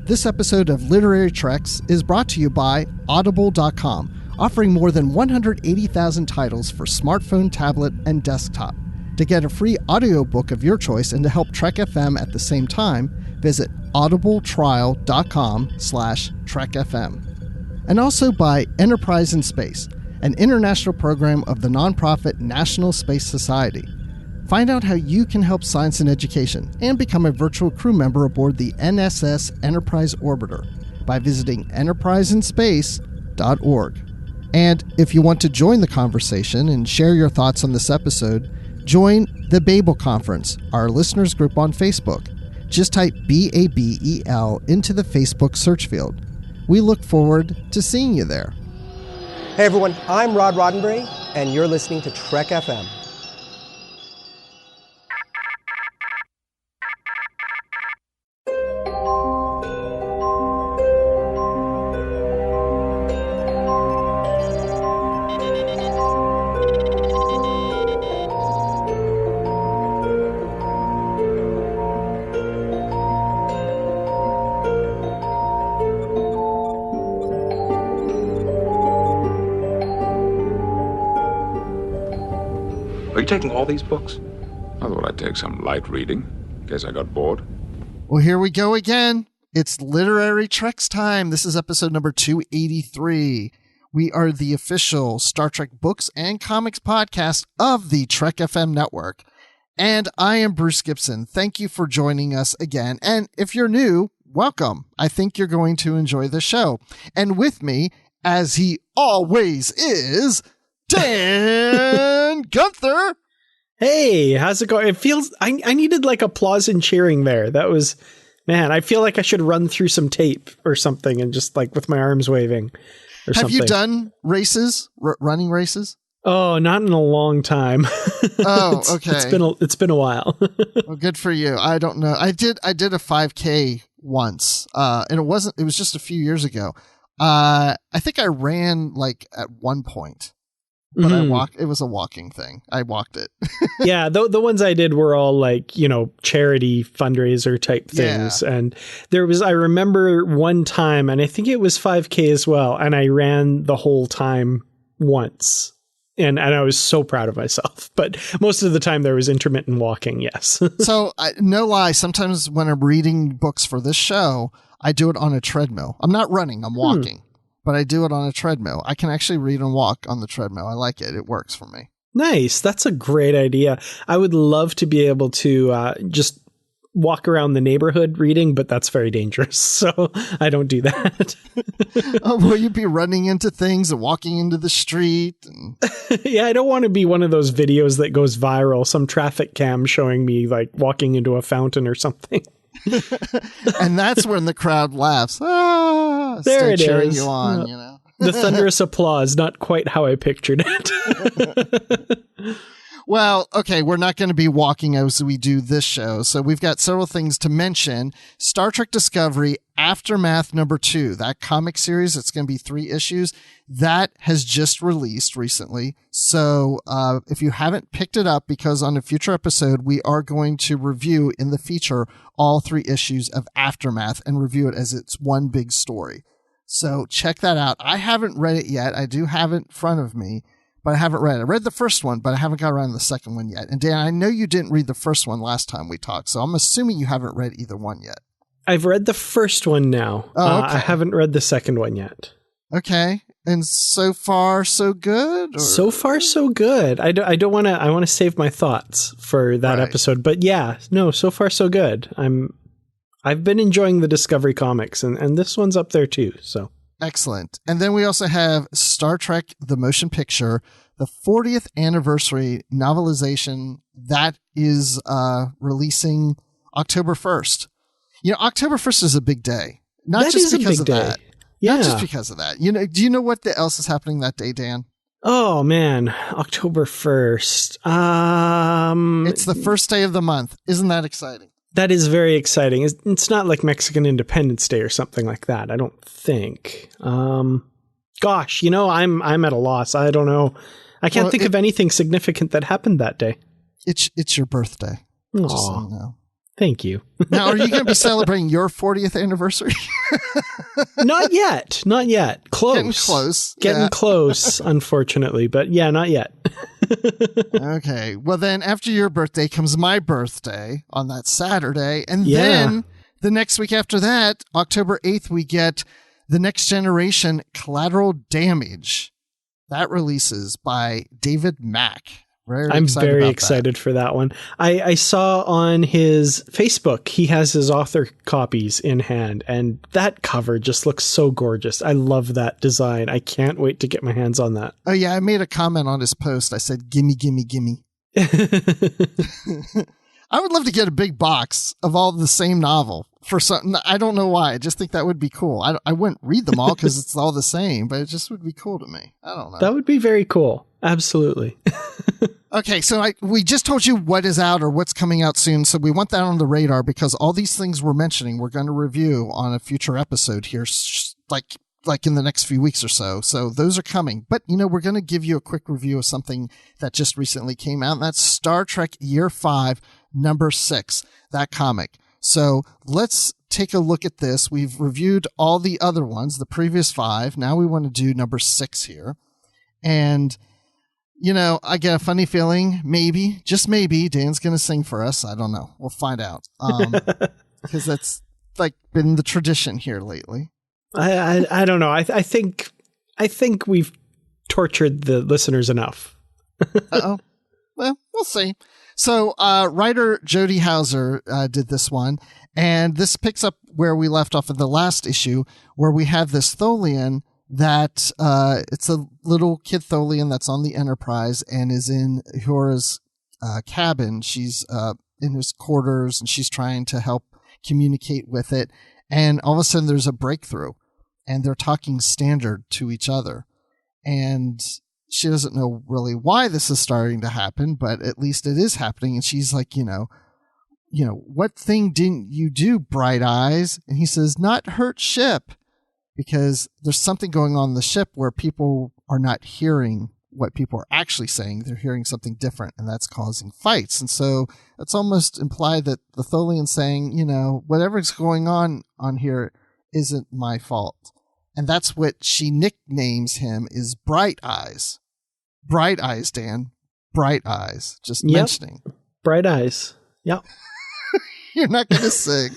This episode of Literary Treks is brought to you by Audible.com, offering more than 180,000 titles for smartphone, tablet, and desktop. To get a free audiobook of your choice and to help Trek FM at the same time, visit audibletrial.com/trekfm. And also by Enterprise in Space, an international program of the nonprofit National Space Society. Find out how you can help science and education and become a virtual crew member aboard the NSS Enterprise Orbiter by visiting enterpriseinspace.org. And if you want to join the conversation and share your thoughts on this episode, join the Babel Conference, our listeners group on Facebook. Just type BABEL into the Facebook search field. We look forward to seeing you there. Hey everyone, I'm Rod Roddenberry, and you're listening to Trek FM. Are you taking all these books? I thought I'd take some light reading, in case I got bored. Well, here we go again. It's Literary Treks time. This is episode number 283. We are the official Star Trek books and comics podcast of the Trek FM network. And I am Bruce Gibson. Thank you for joining us again. And if you're new, welcome. I think you're going to enjoy the show. And with me, as he always is, Dan Gunther. Hey, how's it going? It feels I needed like applause and cheering there. That was, man, I feel like I should run through some tape or something and just like with my arms waving or something. Have you done races, running races? Oh, not in a long time. Oh, okay. It's been a while. Well, good for you. I don't know. I did a 5K once. And it was just a few years ago. I think I ran like at one point. But I walked. It was a walking thing. I walked it. Yeah, the ones I did were all like, charity fundraiser type things. Yeah. And I remember one time, and I think it was 5K as well, and I ran the whole time once. And I was so proud of myself. But most of the time there was intermittent walking, yes. So, no lie, sometimes when I'm reading books for this show, I do it on a treadmill. I'm not running, I'm walking. But I do it on a treadmill. I can actually read and walk on the treadmill. I like it. It works for me. Nice. That's a great idea. I would love to be able to just walk around the neighborhood reading, but that's very dangerous. So I don't do that. Oh, will you be running into things and walking into the street? Yeah, I don't want to be one of those videos that goes viral, some traffic cam showing me like walking into a fountain or something. And that's when the crowd laughs. There it cheering is. You on, The thunderous applause, not quite how I pictured it. Well, okay, we're not going to be walking as we do this show, so we've got several things to mention. Star Trek Discovery Aftermath number 2, that comic series, it's going to be 3 issues, that has just released recently. So if you haven't picked it up, because on a future episode, we are going to review in the feature all 3 issues of Aftermath and review it as it's one big story. So check that out. I haven't read it yet. I do have it in front of me, but I haven't read it. I read the first one, but I haven't got around to the second one yet. And Dan, I know you didn't read the first one last time we talked, so I'm assuming you haven't read either one yet. I've read the first one now. Oh, okay. I haven't read the second one yet. Okay. And so far, so good? Or? So far, so good. I don't want to, I want to save my thoughts for that episode. But yeah, no, so far, so good. I've been enjoying the Discovery comics, and this one's up there too, so. Excellent. And then we also have Star Trek The Motion Picture, the 40th anniversary novelization that is releasing October 1st. October 1st is a big day. Not just because of that. Yeah. Not just because of that. Do you know what else is happening that day, Dan? Oh, man. October 1st. It's the first day of the month. Isn't that exciting? That is very exciting. It's not like Mexican Independence Day or something like that, I don't think. Gosh, I'm at a loss. I don't know. I can't think of anything significant that happened that day. It's your birthday. Aww. Just so you know. Thank you. Now, are you going to be celebrating your 40th anniversary? Not yet. Not yet. Close. Getting close. Getting close, unfortunately. But yeah, not yet. Okay. Well, then after your birthday comes my birthday on that Saturday. And then the next week after that, October 8th, we get The Next Generation Collateral Damage. That releases by David Mack. I'm very excited for that one. I saw on his Facebook, he has his author copies in hand, and that cover just looks so gorgeous. I love that design. I can't wait to get my hands on that. Oh, yeah. I made a comment on his post. I said, gimme, gimme, gimme. I would love to get a big box of all the same novel for something. I don't know why. I just think that would be cool. I wouldn't read them all because it's all the same, but it just would be cool to me. I don't know. That would be very cool. Absolutely. Okay, so we just told you what is out or what's coming out soon, so we want that on the radar because all these things we're mentioning, we're going to review on a future episode here, like in the next few weeks or so. So those are coming. But, we're going to give you a quick review of something that just recently came out, and that's Star Trek Year 5, Number 6, that comic. So let's take a look at this. We've reviewed all the other ones, the previous 5. Now we want to do number 6 here. And I get a funny feeling, maybe, just maybe, Dan's going to sing for us. I don't know. We'll find out. Because that's been the tradition here lately. I don't know. I think we've tortured the listeners enough. Uh-oh. Well, we'll see. So writer Jody Houser did this one, and this picks up where we left off in the last issue, where we have this Tholian that it's a little kid Tholian that's on the Enterprise and is in Uhura's cabin. She's in his quarters, and she's trying to help communicate with it. And all of a sudden, there's a breakthrough, and they're talking standard to each other. And she doesn't know really why this is starting to happen, but at least it is happening. And she's like, what thing didn't you do, Bright Eyes? And he says, not hurt ship. Because there's something going on in the ship where people are not hearing what people are actually saying. They're hearing something different, and that's causing fights. And so it's almost implied that the Tholian's saying, whatever's going on here isn't my fault. And that's what she nicknames him is Bright Eyes. Bright Eyes, Dan. Bright Eyes. Just mentioning. Bright Eyes. Yep. You're not going to sing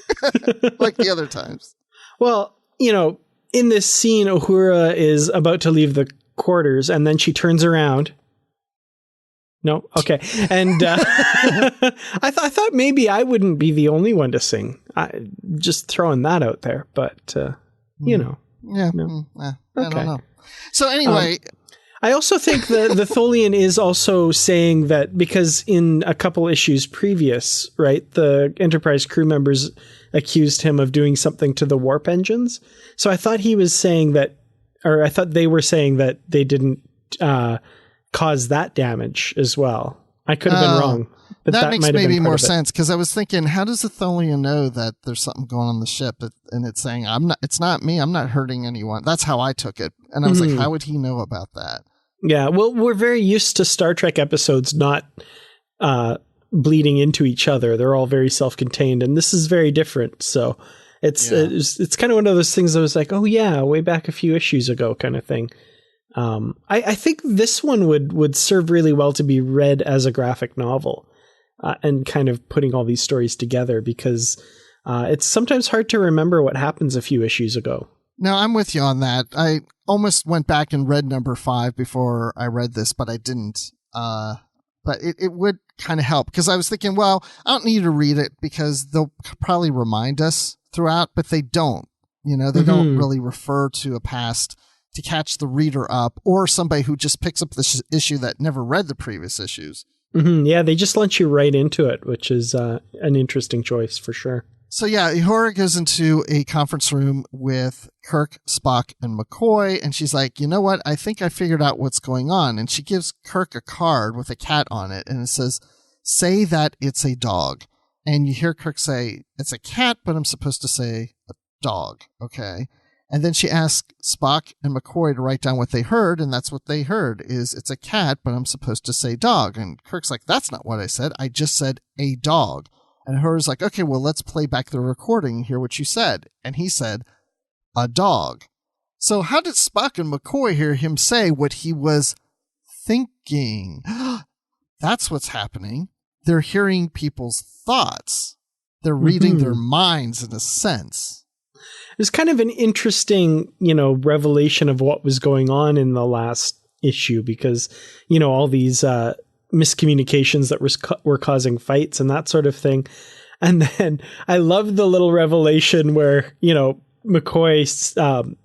like the other times. Well, in this scene, Uhura is about to leave the quarters, and then she turns around. No? Okay. And I thought maybe I wouldn't be the only one to sing. Just throwing that out there. But, Yeah. No. I don't know. So anyway... I also think the Tholian is also saying that because in a couple issues previous, right, the Enterprise crew members accused him of doing something to the warp engines. So I thought he was saying that, or I thought they were saying that they didn't cause that damage as well. I could have been wrong. But that makes maybe more sense, because I was thinking, how does the Tholian know that there's something going on the ship and it's saying, it's not me, I'm not hurting anyone. That's how I took it. And I was like, how would he know about that? Yeah, well, we're very used to Star Trek episodes not bleeding into each other. They're all very self-contained, and this is very different. So it's kind of one of those things that was like, oh yeah, way back a few issues ago kind of thing. I think this one would serve really well to be read as a graphic novel. And kind of putting all these stories together, because it's sometimes hard to remember what happens a few issues ago. No, I'm with you on that. I almost went back and read number 5 before I read this, but I didn't. But it would kind of help, because I was thinking, well, I don't need to read it because they'll probably remind us throughout, but they don't. They don't really refer to a past to catch the reader up, or somebody who just picks up this issue that never read the previous issues. Yeah, they just launch you right into it, which is an interesting choice for sure. So yeah, Uhura goes into a conference room with Kirk, Spock, and McCoy, and she's like, you know what? I think I figured out what's going on. And she gives Kirk a card with a cat on it, and it says, say that it's a dog. And you hear Kirk say, it's a cat, but I'm supposed to say a dog, okay? And then she asks Spock and McCoy to write down what they heard, and that's what they heard, is it's a cat, but I'm supposed to say dog. And Kirk's like, that's not what I said. I just said a dog. And Uhura's like, okay, well, let's play back the recording and hear what you said. And he said, a dog. So how did Spock and McCoy hear him say what he was thinking? That's what's happening. They're hearing people's thoughts. They're reading their minds in a sense. It's kind of an interesting, revelation of what was going on in the last issue because, all these miscommunications that were causing fights and that sort of thing. And then I love the little revelation where, McCoy,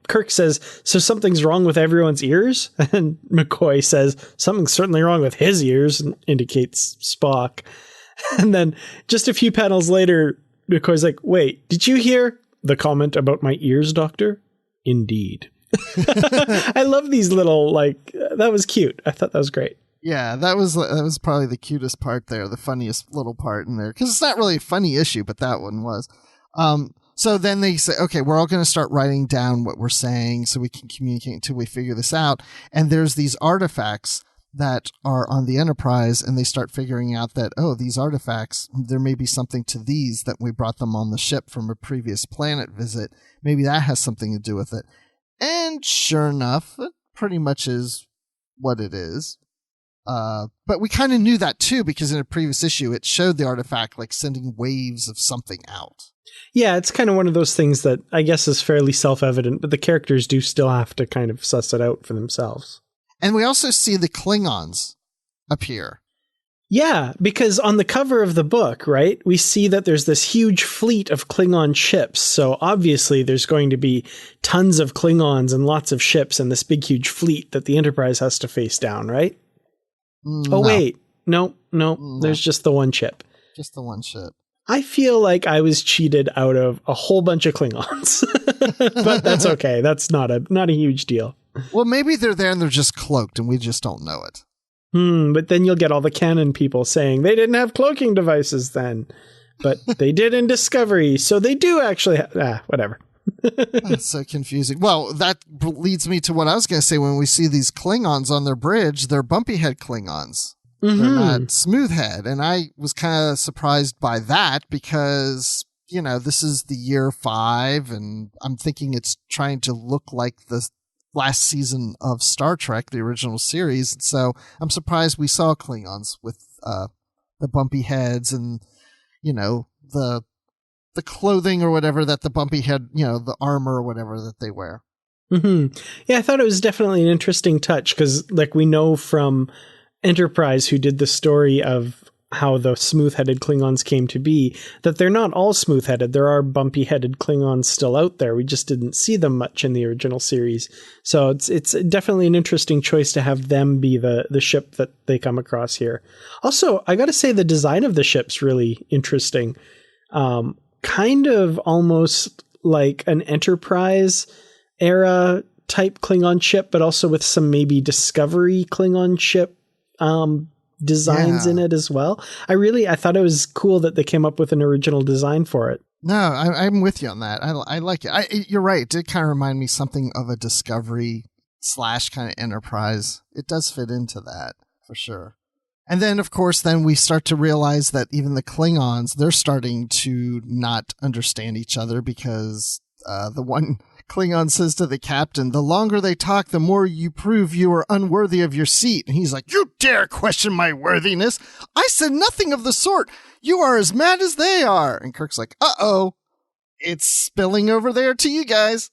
Kirk says, so something's wrong with everyone's ears? And McCoy says, something's certainly wrong with his ears, and indicates Spock. And then just a few panels later, McCoy's like, wait, did you hear the comment about my ears, Doctor? Indeed. I love these little, that was cute. I thought that was great. Yeah, that was probably the cutest part there, the funniest little part in there. Because it's not really a funny issue, but that one was. So then they say, okay, we're all going to start writing down what we're saying so we can communicate until we figure this out. And there's these artifacts that are on the Enterprise, and they start figuring out that, oh, these artifacts, there may be something to these that we brought them on the ship from a previous planet visit. Maybe that has something to do with it. And sure enough, it pretty much is what it is. But we kind of knew that too, because in a previous issue, it showed the artifact sending waves of something out. Yeah, it's kind of one of those things that I guess is fairly self-evident, but the characters do still have to kind of suss it out for themselves. And we also see the Klingons appear. Yeah, because on the cover of the book, right, we see that there's this huge fleet of Klingon ships. So obviously there's going to be tons of Klingons and lots of ships and this big, huge fleet that the Enterprise has to face down, right? No. Oh, wait. No, there's just the one ship. Just the one ship. I feel like I was cheated out of a whole bunch of Klingons, but that's okay. That's not a huge deal. Well, maybe they're there and they're just cloaked and we just don't know it. But then you'll get all the canon people saying they didn't have cloaking devices then, but they did in Discovery. So they do actually whatever. That's so confusing. Well, that leads me to what I was going to say. When we see these Klingons on their bridge, they're bumpy head Klingons. They're not smooth head. And I was kind of surprised by that because, this is the year 5 and I'm thinking it's trying to look like the last season of Star Trek, the original series. And so I'm surprised we saw Klingons with the bumpy heads and, the clothing or whatever that the bumpy head, the armor or whatever that they wear. Yeah, I thought it was definitely an interesting touch because we know from Enterprise, who did the story of how the smooth-headed Klingons came to be, that they're not all smooth-headed. There are bumpy-headed Klingons still out there. We just didn't see them much in the original series. So it's definitely an interesting choice to have them be the ship that they come across here. Also, I got to say the design of the ship's really interesting. Kind of almost like an Enterprise era type Klingon ship, but also with some maybe Discovery Klingon ship designs in it as well. I thought it was cool that they came up with an original design for it. No, I'm with you on that. I like it. You're right. It did kind of remind me something of a Discovery / kind of Enterprise. It does fit into that for sure. And then, of course, we start to realize that even the Klingons, they're starting to not understand each other because the one Klingon says to the captain, the longer they talk, the more you prove you are unworthy of your seat. And he's like, you dare question my worthiness? I said nothing of the sort. You are as mad as they are. And Kirk's like, uh-oh, it's spilling over there to you guys.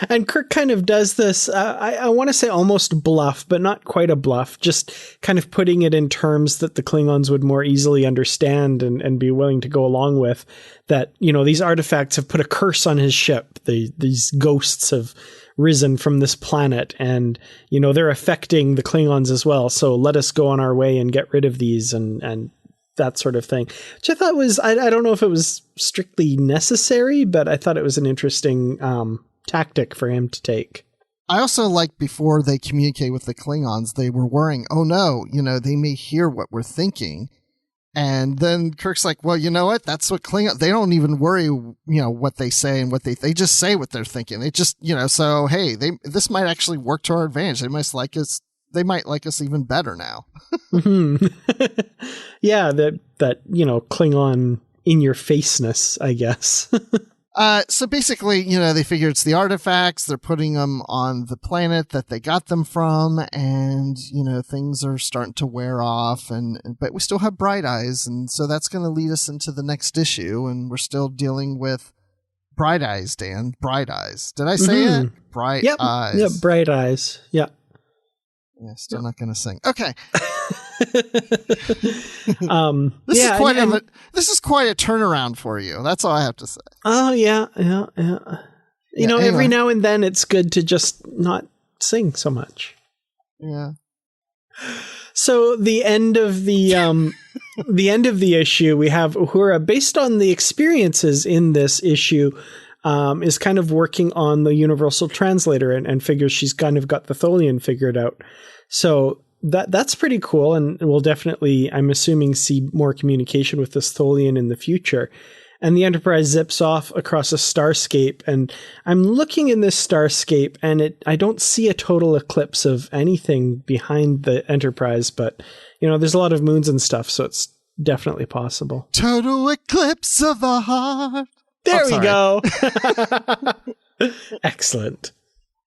And Kirk kind of does this, I want to say almost bluff, but not quite a bluff, just kind of putting it in terms that the Klingons would more easily understand and be willing to go along with, that, these artifacts have put a curse on his ship. These ghosts have risen from this planet and, they're affecting the Klingons as well. So let us go on our way and get rid of these and that sort of thing, which I thought was, I don't know if it was strictly necessary, but I thought it was an interesting tactic for him to take. I also like before they communicate with the Klingons, they were worrying, oh no, they may hear what we're thinking. And then Kirk's like, well, you know what? That's what Klingon, they don't even worry, what they say and what they just say what they're thinking. They just, so, hey, this might actually work to our advantage. They might like us. they might like us even better now. Yeah, that Klingon in your faceness, I guess. So basically, they figure it's the artifacts. They're putting them on the planet that they got them from, and things are starting to wear off. But we still have Bright Eyes, and so that's going to lead us into the next issue, and we're still dealing with Bright Eyes. Dan, Bright Eyes. Did I say it? Bright Eyes. Yep, Bright Eyes. Yeah. Yeah, still not going to sing. Okay. This is quite a turnaround for you. That's all I have to say. Oh yeah. Every now and then it's good to just not sing so much. Yeah. So the end of the issue, we have Uhura, based on the experiences in this issue, is kind of working on the universal translator and figures she's kind of got the Tholian figured out. So that's pretty cool, and we'll definitely, I'm assuming, see more communication with this Tholian in the future. And the Enterprise zips off across a starscape, and I'm looking in this starscape, and I don't see a total eclipse of anything behind the Enterprise, but there's a lot of moons and stuff, so it's definitely possible. Total eclipse of the heart. There we go. Excellent.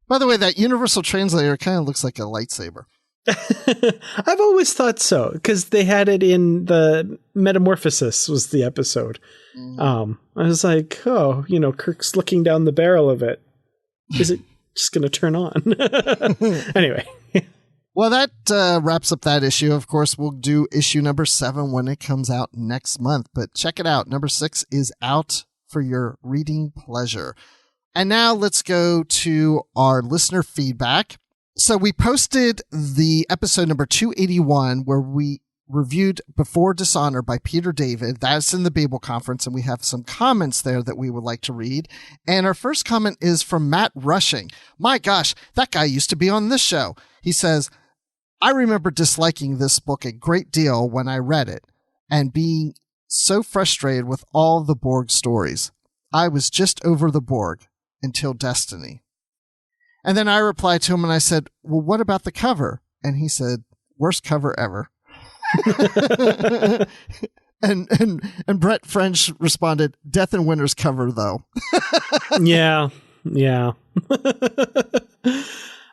By the way, that universal translator kind of looks like a lightsaber. I've always thought so, because they had it in the Metamorphosis was the episode. I was like, Kirk's looking down the barrel of it. Is it just going to turn on? Anyway. Well, that wraps up that issue. Of course, we'll do issue number 7 when it comes out next month. But check it out. Number 6 is out for your reading pleasure. And now let's go to our listener feedback. So we posted the episode number 281 where we reviewed Before Dishonor by Peter David. That's in the Babel Conference, and we have some comments there that we would like to read. And our first comment is from Matt Rushing. My gosh, that guy used to be on this show. He says, I remember disliking this book a great deal when I read it and being so frustrated with all the Borg stories. I was just over the Borg until Destiny. And then I replied to him and I said, well, what about the cover? And he said, worst cover ever. and Brett French responded, Death in Winter's cover, though. Yeah.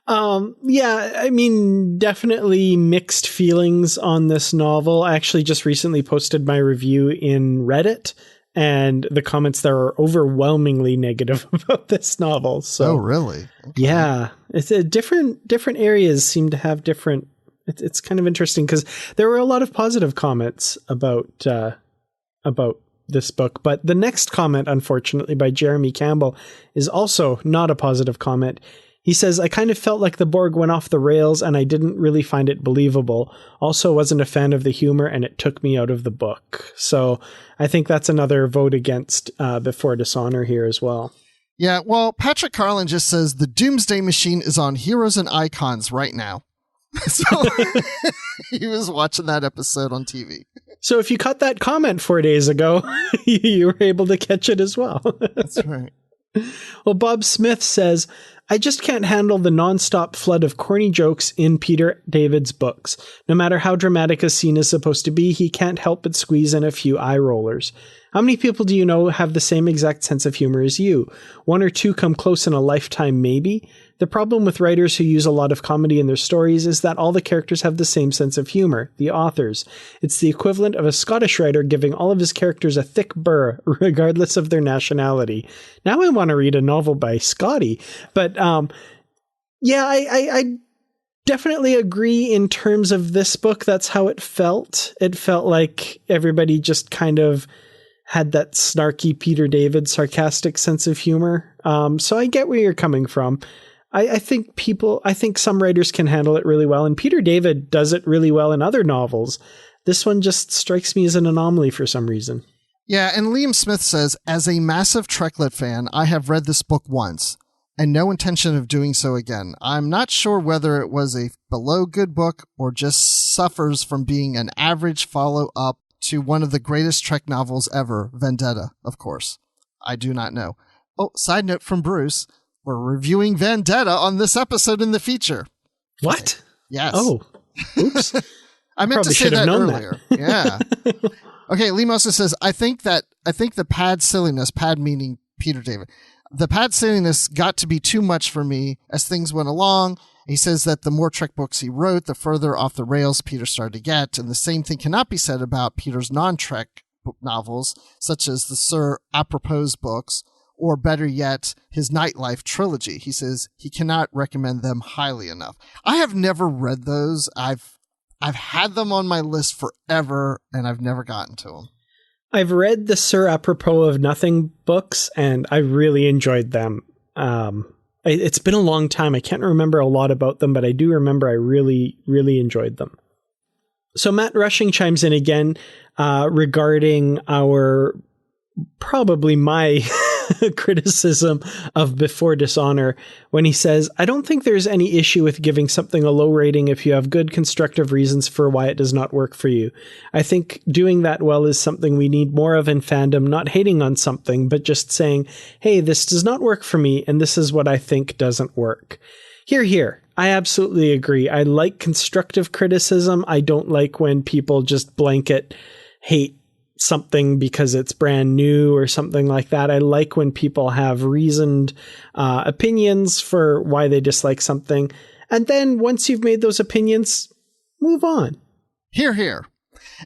I mean, definitely mixed feelings on this novel. I actually just recently posted my review in Reddit, and the comments there are overwhelmingly negative about this novel. So, oh, really? Okay. Yeah, it's a different areas seem to have different. It's kind of interesting because there were a lot of positive comments about this book, but the next comment, unfortunately, by Jeremy Campbell, is also not a positive comment. He says, I kind of felt like the Borg went off the rails and I didn't really find it believable. Also wasn't a fan of the humor and it took me out of the book. So I think that's another vote against Before Dishonor here as well. Yeah, well, Patrick Carlin just says the Doomsday Machine is on Heroes and Icons right now. So he was watching that episode on TV. So if you caught that comment 4 days ago, you were able to catch it as well. That's right. Well, Bob Smith says, I just can't handle the nonstop flood of corny jokes in Peter David's books. No matter how dramatic a scene is supposed to be, he can't help but squeeze in a few eye rollers. How many people do you know have the same exact sense of humor as you? 1 or 2 come close in a lifetime, maybe? The problem with writers who use a lot of comedy in their stories is that all the characters have the same sense of humor, the authors. It's the equivalent of a Scottish writer giving all of his characters a thick burr, regardless of their nationality. Now I want to read a novel by Scotty. But, yeah, I definitely agree in terms of this book. That's how it felt. It felt like everybody just kind of had that snarky Peter David sarcastic sense of humor. So I get where you're coming from. I think some writers can handle it really well, and Peter David does it really well in other novels. This one just strikes me as an anomaly for some reason. Yeah, and Liam Smith says, as a massive Treklet fan, I have read this book once, and no intention of doing so again. I'm not sure whether it was a below good book or just suffers from being an average follow-up to one of the greatest Trek novels ever, Vendetta, of course. I do not know. Oh, side note from Bruce, we're reviewing Vendetta on this episode in the feature. What? Yes. Oh, oops. I meant to say that earlier. Yeah. That. Okay, Limosa says, I think the pad silliness, pad meaning Peter David, the pad silliness got to be too much for me as things went along. He says that the more Trek books he wrote, the further off the rails Peter started to get, and the same thing cannot be said about Peter's non-Trek novels, such as the Sir Apropos books, or better yet, his Nightlife trilogy. He says he cannot recommend them highly enough. I have never read those. I've had them on my list forever, and I've never gotten to them. I've read the Sir Apropos of Nothing books, and I really enjoyed them. It's been a long time. I can't remember a lot about them, but I do remember I really, really enjoyed them. So Matt Rushing chimes in again regarding probably my criticism of Before Dishonor when he says, I don't think there's any issue with giving something a low rating if you have good constructive reasons for why it does not work for you. I think doing that well is something we need more of in fandom, not hating on something, but just saying, hey, this does not work for me, and this is what I think doesn't work. Here. I absolutely agree. I like constructive criticism. I don't like when people just blanket hate something because it's brand new or something like that. I like when people have reasoned opinions for why they dislike something. And then once you've made those opinions, move on. Hear.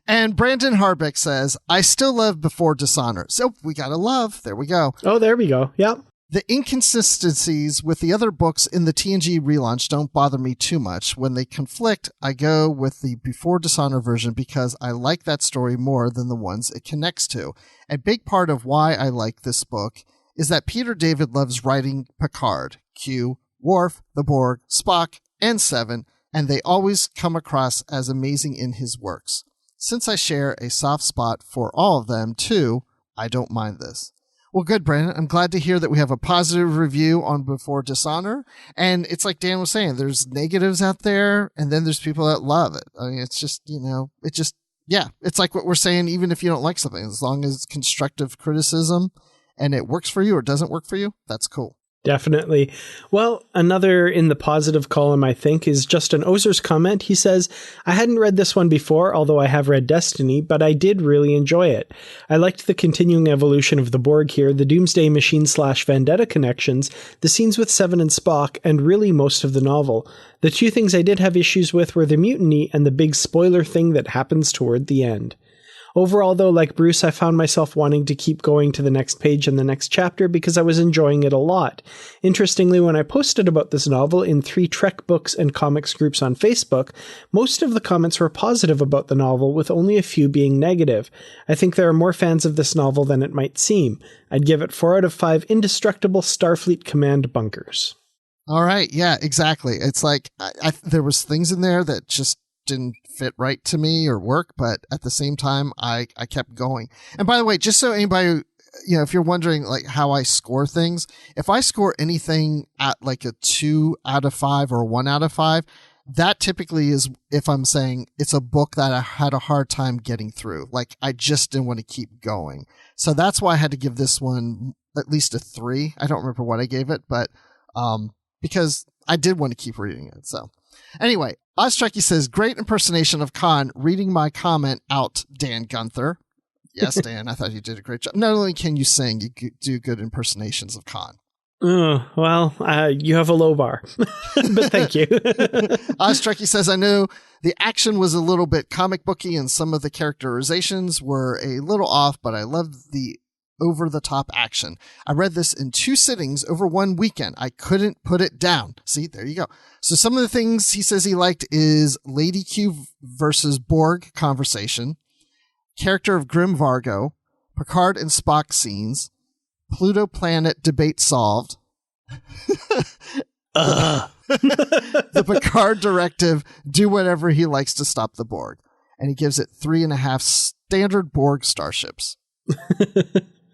And Brandon Harbeck says, I still love Before Dishonor. So we got to love. There we go. Oh, there we go. Yep. The inconsistencies with the other books in the TNG relaunch don't bother me too much. When they conflict, I go with the Before Dishonor version because I like that story more than the ones it connects to. A big part of why I like this book is that Peter David loves writing Picard, Q, Worf, the Borg, Spock, and Seven, and they always come across as amazing in his works. Since I share a soft spot for all of them, too, I don't mind this. Well, good, Brandon. I'm glad to hear that we have a positive review on Before Dishonor. And it's like Dan was saying, there's negatives out there, and then there's people that love it. I mean, it's just, it's like what we're saying, even if you don't like something, as long as it's constructive criticism and it works for you or doesn't work for you, that's cool. Definitely. Well, another in the positive column, I think, is Justin Ozer's comment. He says, I hadn't read this one before, although I have read Destiny, but I did really enjoy it. I liked the continuing evolution of the Borg here, the Doomsday Machine / Vendetta connections, the scenes with Seven and Spock, and really most of the novel. The two things I did have issues with were the mutiny and the big spoiler thing that happens toward the end. Overall, though, like Bruce, I found myself wanting to keep going to the next page and the next chapter because I was enjoying it a lot. Interestingly, when I posted about this novel in 3 Trek books and comics groups on Facebook, most of the comments were positive about the novel, with only a few being negative. I think there are more fans of this novel than it might seem. I'd give it 4 out of 5 indestructible Starfleet Command bunkers. All right. Yeah, exactly. It's like there was things in there that just didn't fit right to me or work, but at the same time, I kept going. And by the way, just so anybody, if you're wondering like how I score things, if I score anything at like a 2 out of 5 or 1 out of 5, that typically is if I'm saying it's a book that I had a hard time getting through. Like I just didn't want to keep going. So that's why I had to give this one at least a 3. I don't remember what I gave it, but because I did want to keep reading it. So anyway, Oztrekkie says, great impersonation of Khan. Reading my comment out, Dan Gunther. Yes, Dan, I thought you did a great job. Not only can you sing, you do good impersonations of Khan. Oh, well, you have a low bar, but thank you. Oztrekkie says, I know the action was a little bit comic booky and some of the characterizations were a little off, but I loved the over-the-top action. I read this in 2 sittings over 1 weekend. I couldn't put it down. See, there you go. So some of the things he says he liked is Lady Q versus Borg conversation, character of Grim Vargo, Picard and Spock scenes, Pluto planet debate solved, the Picard directive, do whatever he likes to stop the Borg. And he gives it 3.5 standard Borg starships.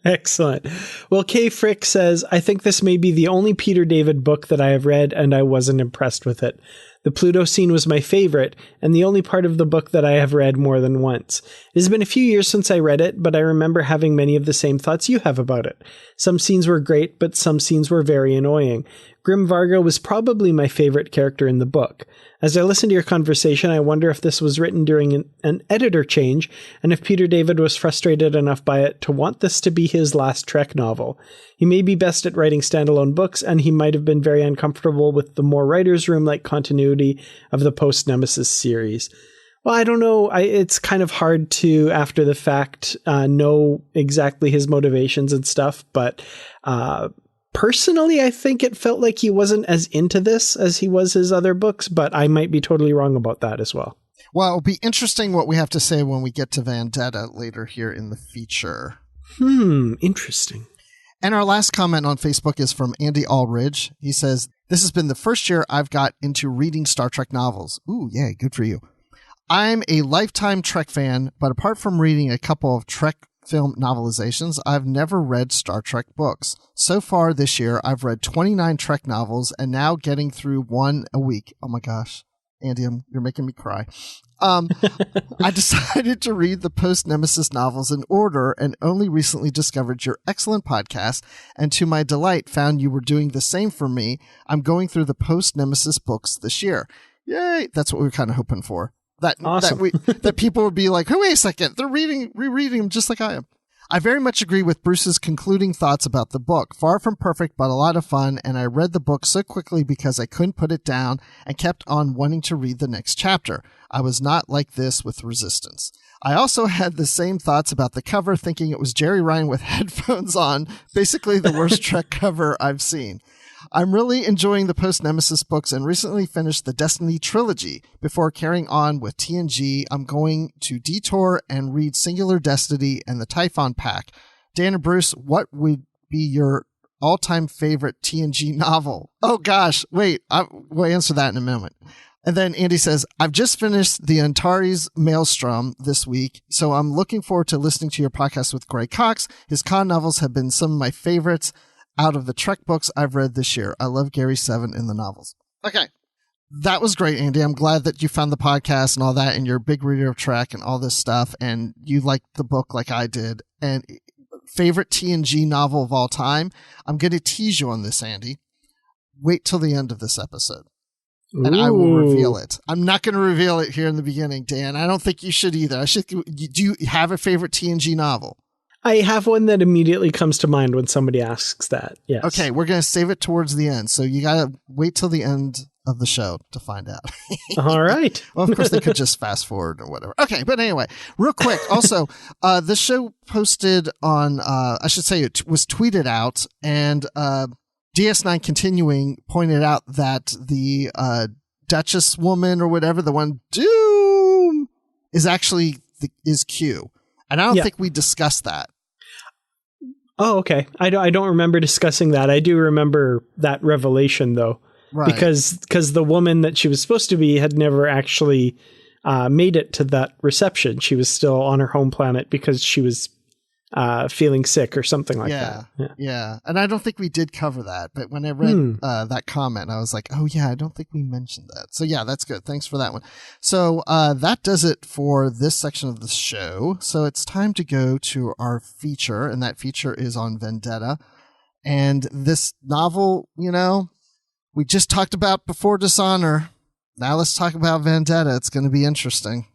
Excellent. Well, Kay Frick says, I think this may be the only Peter David book that I have read, and I wasn't impressed with it. The Pluto scene was my favorite, and the only part of the book that I have read more than once. It has been a few years since I read it, but I remember having many of the same thoughts you have about it. Some scenes were great, but some scenes were very annoying. Grim Vargo was probably my favorite character in the book. As I listened to your conversation, I wonder if this was written during an editor change, and if Peter David was frustrated enough by it to want this to be his last Trek novel. He may be best at writing standalone books, and he might have been very uncomfortable with the more writer's room-like continuity of the post-Nemesis series. Well, I don't know. It's kind of hard to, after the fact, know exactly his motivations and stuff, but personally, I think it felt like he wasn't as into this as he was his other books, but I might be totally wrong about that as well. Well, it'll be interesting what we have to say when we get to Vendetta later here in the feature. Interesting. And our last comment on Facebook is from Andy Allridge. He says, "This has been the first year I've got into reading Star Trek novels." Ooh, yay, good for you. "I'm a lifetime Trek fan, but apart from reading a couple of Trek film novelizations, I've never read Star Trek books. So far this year, I've read 29 Trek novels and now getting through one a week." Oh my gosh, Andy, you're making me cry. I decided to read the post-Nemesis novels in order and only recently discovered your excellent podcast, and to my delight found you were doing the same for me. I'm going through the post-Nemesis books this year. Yay! That's what we were kind of hoping for. Awesome. That people would be like, "Oh, wait a second, they're rereading them just like I am." I very much agree with Bruce's concluding thoughts about the book. Far from perfect, but a lot of fun, and I read the book so quickly because I couldn't put it down and kept on wanting to read the next chapter. I was not like this with Resistance. I also had the same thoughts about the cover, thinking it was Jerry Ryan with headphones on, basically the worst Trek cover I've seen. I'm really enjoying the post-Nemesis books and recently finished the Destiny trilogy. Before carrying on with TNG, I'm going to detour and read Singular Destiny and the Typhon Pack. Dan and Bruce, what would be your all-time favorite TNG novel? Oh gosh, wait, we'll answer that in a moment. And then Andy says, "I've just finished the Antares Maelstrom this week, so I'm looking forward to listening to your podcast with Greg Cox. His con novels have been some of my favorites out of the Trek books I've read this year. I love Gary Seven in the novels." Okay. That was great, Andy. I'm glad that you found the podcast and all that, and you're a big reader of Trek and all this stuff, and you liked the book like I did. And favorite TNG novel of all time? I'm going to tease you on this, Andy. Wait till the end of this episode, and I will reveal it. I'm not going to reveal it here in the beginning, Dan. I don't think you should either. Do you have a favorite TNG novel? I have one that immediately comes to mind when somebody asks that. Yes. Okay, we're going to save it towards the end. So you got to wait till the end of the show to find out. All right. Well, of course, they could just fast forward or whatever. Okay, but anyway, real quick. Also, the show posted on, I should say it was tweeted out, and DS9 Continuing pointed out that the Duchess woman or whatever, the one Doom, is actually is Q. And I don't think we discussed that. Oh, okay. I don't remember discussing that. I do remember that revelation, though. Right. Because the woman that she was supposed to be had never actually made it to that reception. She was still on her home planet because she was feeling sick or something like that. Yeah. And I don't think we did cover that. But when I read that comment, I was like, oh, yeah, I don't think we mentioned that. So, yeah, that's good. Thanks for that one. So that does it for this section of the show. So it's time to go to our feature. And that feature is on Vendetta. And this novel, we just talked about before Dishonor. Now let's talk about Vendetta. It's going to be interesting.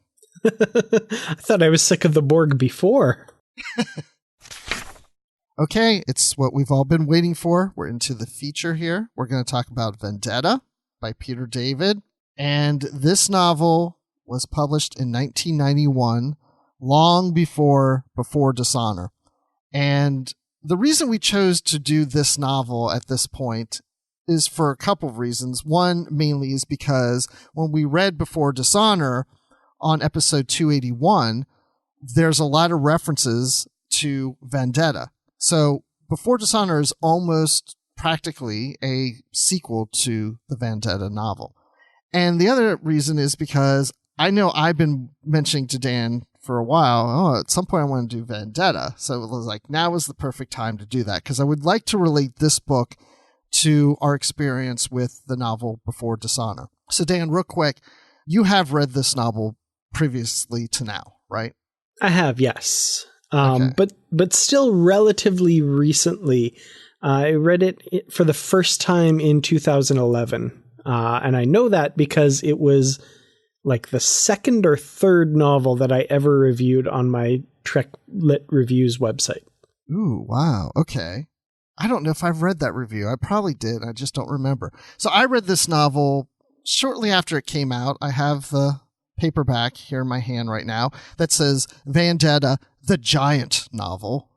I thought I was sick of the Borg before. Okay, it's what we've all been waiting for. We're into the feature here. We're going to talk about Vendetta by Peter David. And this novel was published in 1991, long before Dishonor. And the reason we chose to do this novel at this point is for a couple of reasons. One, mainly, is because when we read Before Dishonor on episode 281, there's a lot of references to Vendetta. So Before Dishonor is almost practically a sequel to the Vendetta novel. And the other reason is because I know I've been mentioning to Dan for a while, at some point I want to do Vendetta. So it was like, now is the perfect time to do that, because I would like to relate this book to our experience with the novel Before Dishonor. So Dan, real quick, you have read this novel previously to now, right? I have, yes. Okay. But still relatively recently. I read it for the first time in 2011. And I know that because it was like the second or third novel that I ever reviewed on my Trek Lit Reviews website. Ooh, wow. Okay. I don't know if I've read that review. I probably did. I just don't remember. So I read this novel shortly after it came out. I have the paperback here in my hand right now that says Vendetta, the giant novel.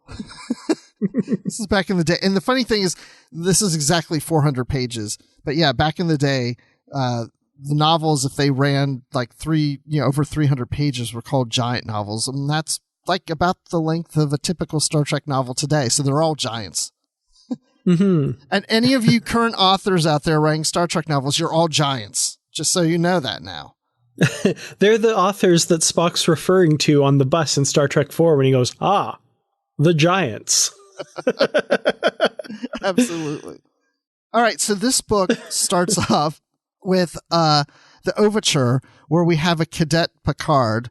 This is back in the day. And the funny thing is, this is exactly 400 pages. But yeah, back in the day, the novels, if they ran like over 300 pages, were called giant novels. And that's like about the length of a typical Star Trek novel today. So they're all giants. Mm-hmm. And any of you current authors out there writing Star Trek novels, you're all giants. Just so you know that now. They're the authors that Spock's referring to on the bus in Star Trek 4 when he goes, the giants. Absolutely. All right. So this book starts off with the overture where we have a cadet Picard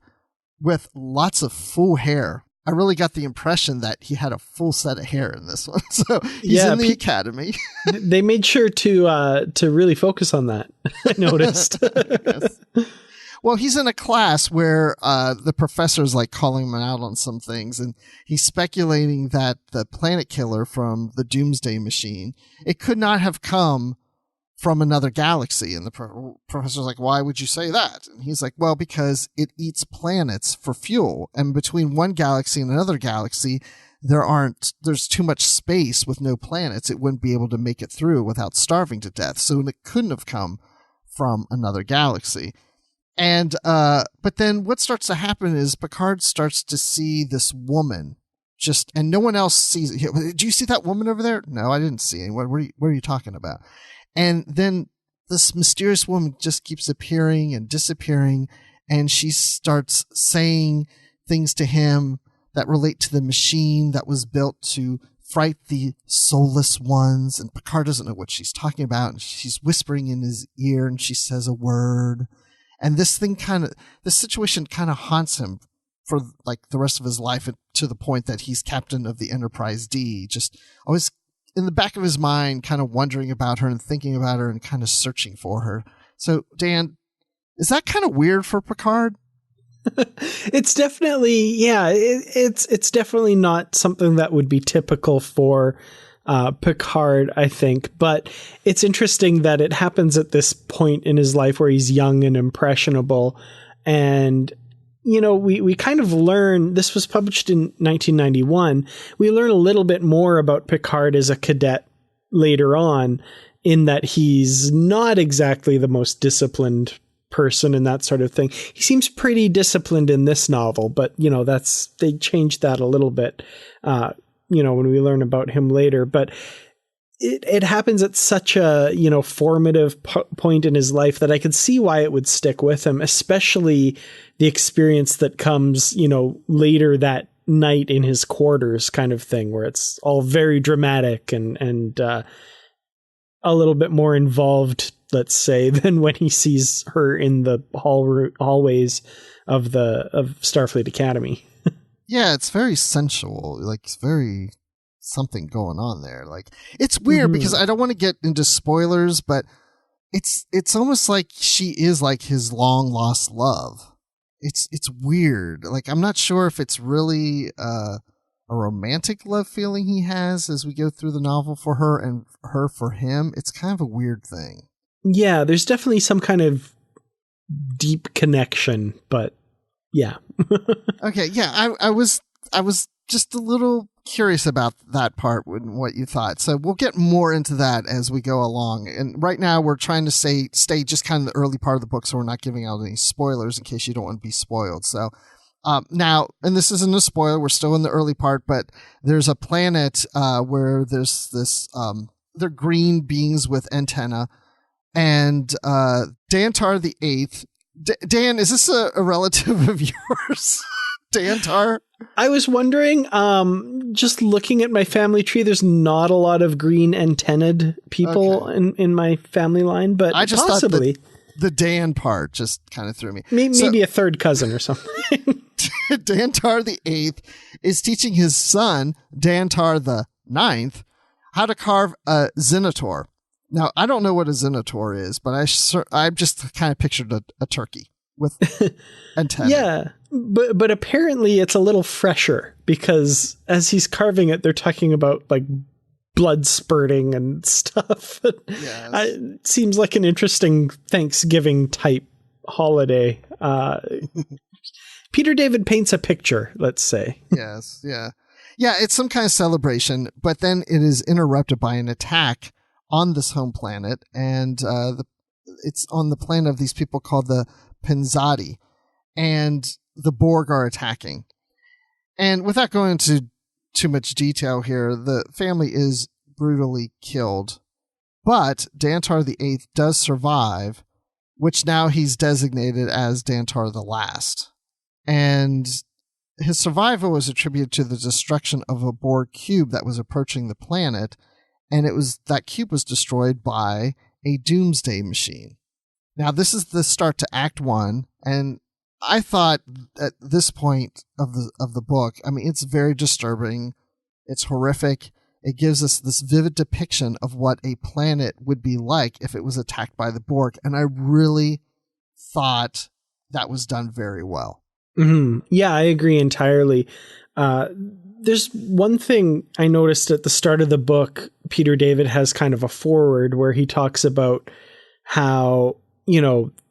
with lots of full hair. I really got the impression that he had a full set of hair in this one. So he's in the academy. They made sure to really focus on that. I noticed. Yes. Well, he's in a class where the professor's like calling him out on some things, and he's speculating that the planet killer from the Doomsday Machine, it could not have come from another galaxy. And the professor's like, why would you say that? And he's like, well, because it eats planets for fuel. And between one galaxy and another galaxy, there's too much space with no planets. It wouldn't be able to make it through without starving to death. So it couldn't have come from another galaxy. And, but then what starts to happen is Picard starts to see this woman and no one else sees it. Do you see that woman over there? No, I didn't see anyone. What are you talking about? And then this mysterious woman just keeps appearing and disappearing, and she starts saying things to him that relate to the machine that was built to fright the soulless ones. And Picard doesn't know what she's talking about, and she's whispering in his ear, and she says a word. And this situation kind of haunts him for like the rest of his life, to the point that he's captain of the Enterprise D, just always in the back of his mind, kind of wondering about her and thinking about her and kind of searching for her. So, Dan, is that kind of weird for Picard? It's definitely, it's definitely not something that would be typical for Picard, I think. But it's interesting that it happens at this point in his life where he's young and impressionable. And we kind of learn, this was published in 1991. We learn a little bit more about Picard as a cadet later on, in that he's not exactly the most disciplined person and that sort of thing. He seems pretty disciplined in this novel, but they changed that a little bit, when we learn about him later. But it happens at such a, formative point in his life that I could see why it would stick with him, especially the experience that comes, later that night in his quarters kind of thing, where it's all very dramatic and a little bit more involved, let's say, than when he sees her in the hallways of Starfleet Academy. Yeah, it's very sensual. Like, it's very something going on there. Like, it's weird because I don't want to get into spoilers, but it's almost like she is like his long lost love. It's weird. Like, I'm not sure if it's really a romantic love feeling he has as we go through the novel for her and her for him. It's kind of a weird thing. Yeah, there's definitely some kind of deep connection, but yeah. Okay, yeah, I was just a little curious about that part and what you thought. So we'll get more into that as we go along. And right now we're trying to stay just kind of the early part of the book, so we're not giving out any spoilers in case you don't want to be spoiled. So now, and this isn't a spoiler, we're still in the early part, but there's a planet where there's this, they're green beings with antenna, and Dantar the Eighth. Dan, is this a relative of yours? Dantar? I was wondering, just looking at my family tree, there's not a lot of green antennaed people in my family line, but I just possibly. Thought the Dan part just kind of threw me. Maybe a third cousin or something. Dantar the Eighth is teaching his son, Dantar the Ninth, how to carve a Xenotor. Now, I don't know what a Xenotor is, but I just kind of pictured a turkey with antennae. Yeah, but apparently it's a little fresher because as he's carving it, they're talking about like blood spurting and stuff. Yes. It seems like an interesting Thanksgiving type holiday. Peter David paints a picture, let's say. Yes, yeah. Yeah, it's some kind of celebration, but then it is interrupted by an attack on this home planet, and it's on the planet of these people called the Penzati, and the Borg are attacking. And without going into too much detail here, the family is brutally killed, but Dantar the Eighth does survive, which now he's designated as Dantar the Last. And his survival was attributed to the destruction of a Borg cube that was approaching the planet, and that cube was destroyed by a Doomsday Machine. Now, this is the start to Act 1, and I thought at this point of the book, I mean, it's very disturbing. It's horrific. It gives us this vivid depiction of what a planet would be like if it was attacked by the Borg, and I really thought that was done very well. Mm-hmm. Yeah, I agree entirely. There's one thing I noticed at the start of the book. Peter David has kind of a foreword where he talks about how,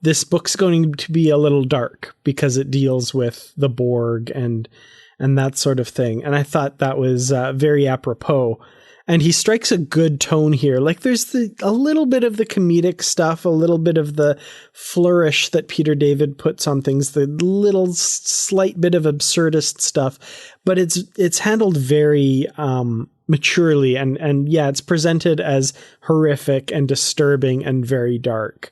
this book's going to be a little dark because it deals with the Borg and that sort of thing. And I thought that was very apropos. And he strikes a good tone here. Like there's a little bit of the comedic stuff, a little bit of the flourish that Peter David puts on things, the little slight bit of absurdist stuff, but it's handled very maturely. And yeah, it's presented as horrific and disturbing and very dark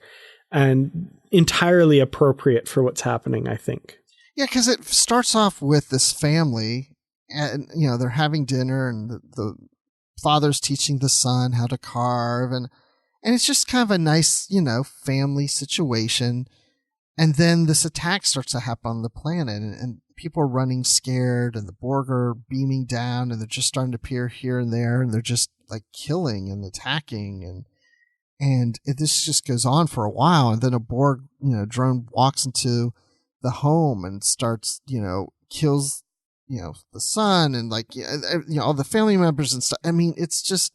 and entirely appropriate for what's happening, I think. Yeah, because it starts off with this family and, they're having dinner and the father's teaching the son how to carve, and it's just kind of a nice, family situation. And then this attack starts to happen on the planet, and people are running scared, and the Borg are beaming down, and they're just starting to appear here and there, and they're just like killing and attacking, and this just goes on for a while, and then a Borg, drone walks into the home and starts, kills the son and all the family members and stuff. I mean, it's just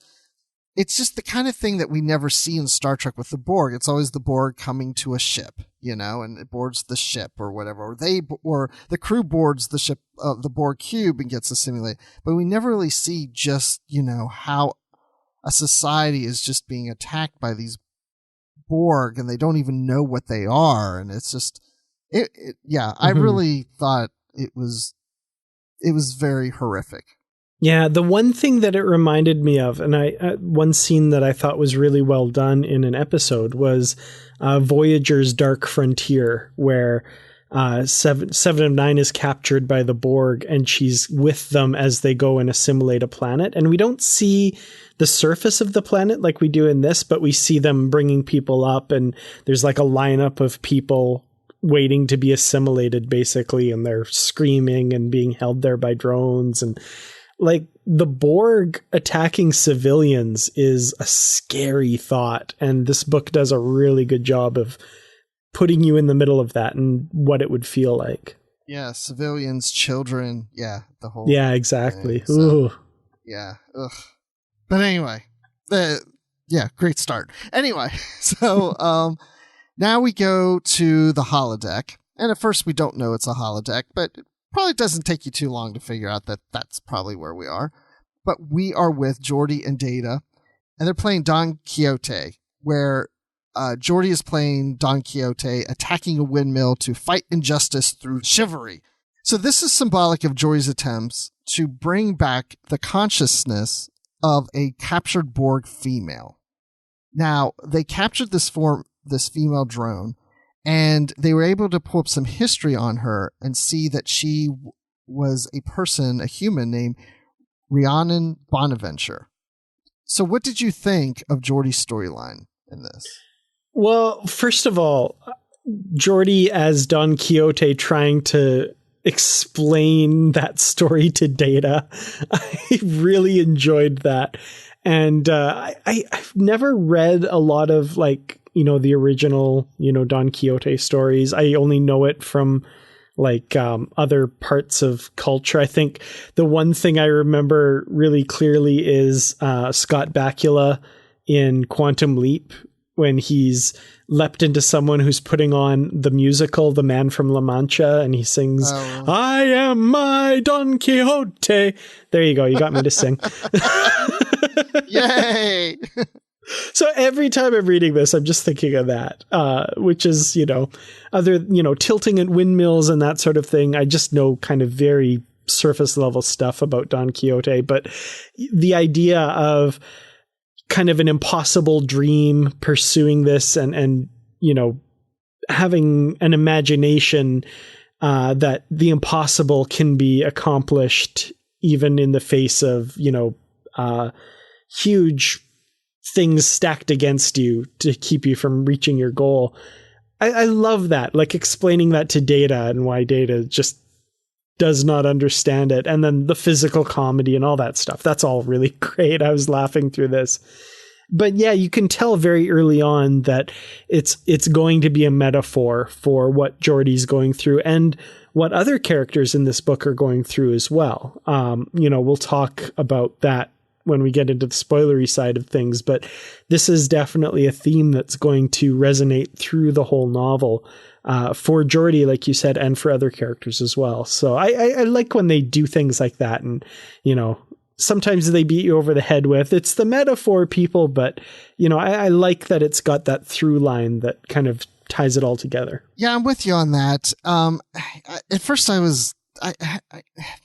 the kind of thing that we never see in Star Trek with the Borg. It's always the Borg coming to a ship, and it boards the ship or whatever, or the crew boards the ship of the Borg cube and gets assimilated. But we never really see just, how a society is just being attacked by these Borg and they don't even know what they are. And it's just, I really thought it was very horrific. Yeah, the one thing that it reminded me of, and one scene that I thought was really well done in an episode was Voyager's Dark Frontier, where Seven of Nine is captured by the Borg, and she's with them as they go and assimilate a planet. And we don't see the surface of the planet like we do in this, but we see them bringing people up, and there's like a lineup of people waiting to be assimilated, basically, and they're screaming and being held there by drones. And like the Borg attacking civilians is a scary thought, and this book does a really good job of putting you in the middle of that and what it would feel like. Yeah, civilians, children, the whole yeah, exactly. thing. So, yeah, ugh. But anyway, great start. Anyway, so now we go to the holodeck, and at first we don't know it's a holodeck, but it probably doesn't take you too long to figure out that that's probably where we are. But we are with Geordi and Data, and they're playing Don Quixote, where Geordi is playing Don Quixote, attacking a windmill to fight injustice through chivalry. So this is symbolic of Geordi's attempts to bring back the consciousness of a captured Borg female. Now, they captured this female drone, and they were able to pull up some history on her and see that she was a human named Rhiannon Bonaventure. So what did you think of Geordi's storyline in this? Well, first of all, Geordi as Don Quixote trying to explain that story to Data, I really enjoyed that. And I've never read a lot of like, the original, Don Quixote stories. I only know it from like other parts of culture. I think the one thing I remember really clearly is Scott Bakula in Quantum Leap, when he's leapt into someone who's putting on the musical The Man from La Mancha, and he sings, I am my Don Quixote. There you go. You got me to sing. Yay! So every time I'm reading this, I'm just thinking of that, which is, other, tilting at windmills and that sort of thing. I just know kind of very surface level stuff about Don Quixote, but the idea of kind of an impossible dream pursuing this and having an imagination that the impossible can be accomplished even in the face of, huge things stacked against you to keep you from reaching your goal. I love that, like explaining that to Data and why Data just does not understand it. And then the physical comedy and all that stuff. That's all really great. I was laughing through this. But yeah, you can tell very early on that it's going to be a metaphor for what Geordi's going through and what other characters in this book are going through as well. We'll talk about that when we get into the spoilery side of things, but this is definitely a theme that's going to resonate through the whole novel for Geordi, like you said, and for other characters as well. So I like when they do things like that, and sometimes they beat you over the head with it's the metaphor, people, but I like that it's got that through line that kind of ties it all together. Yeah, I'm with you on that. At first I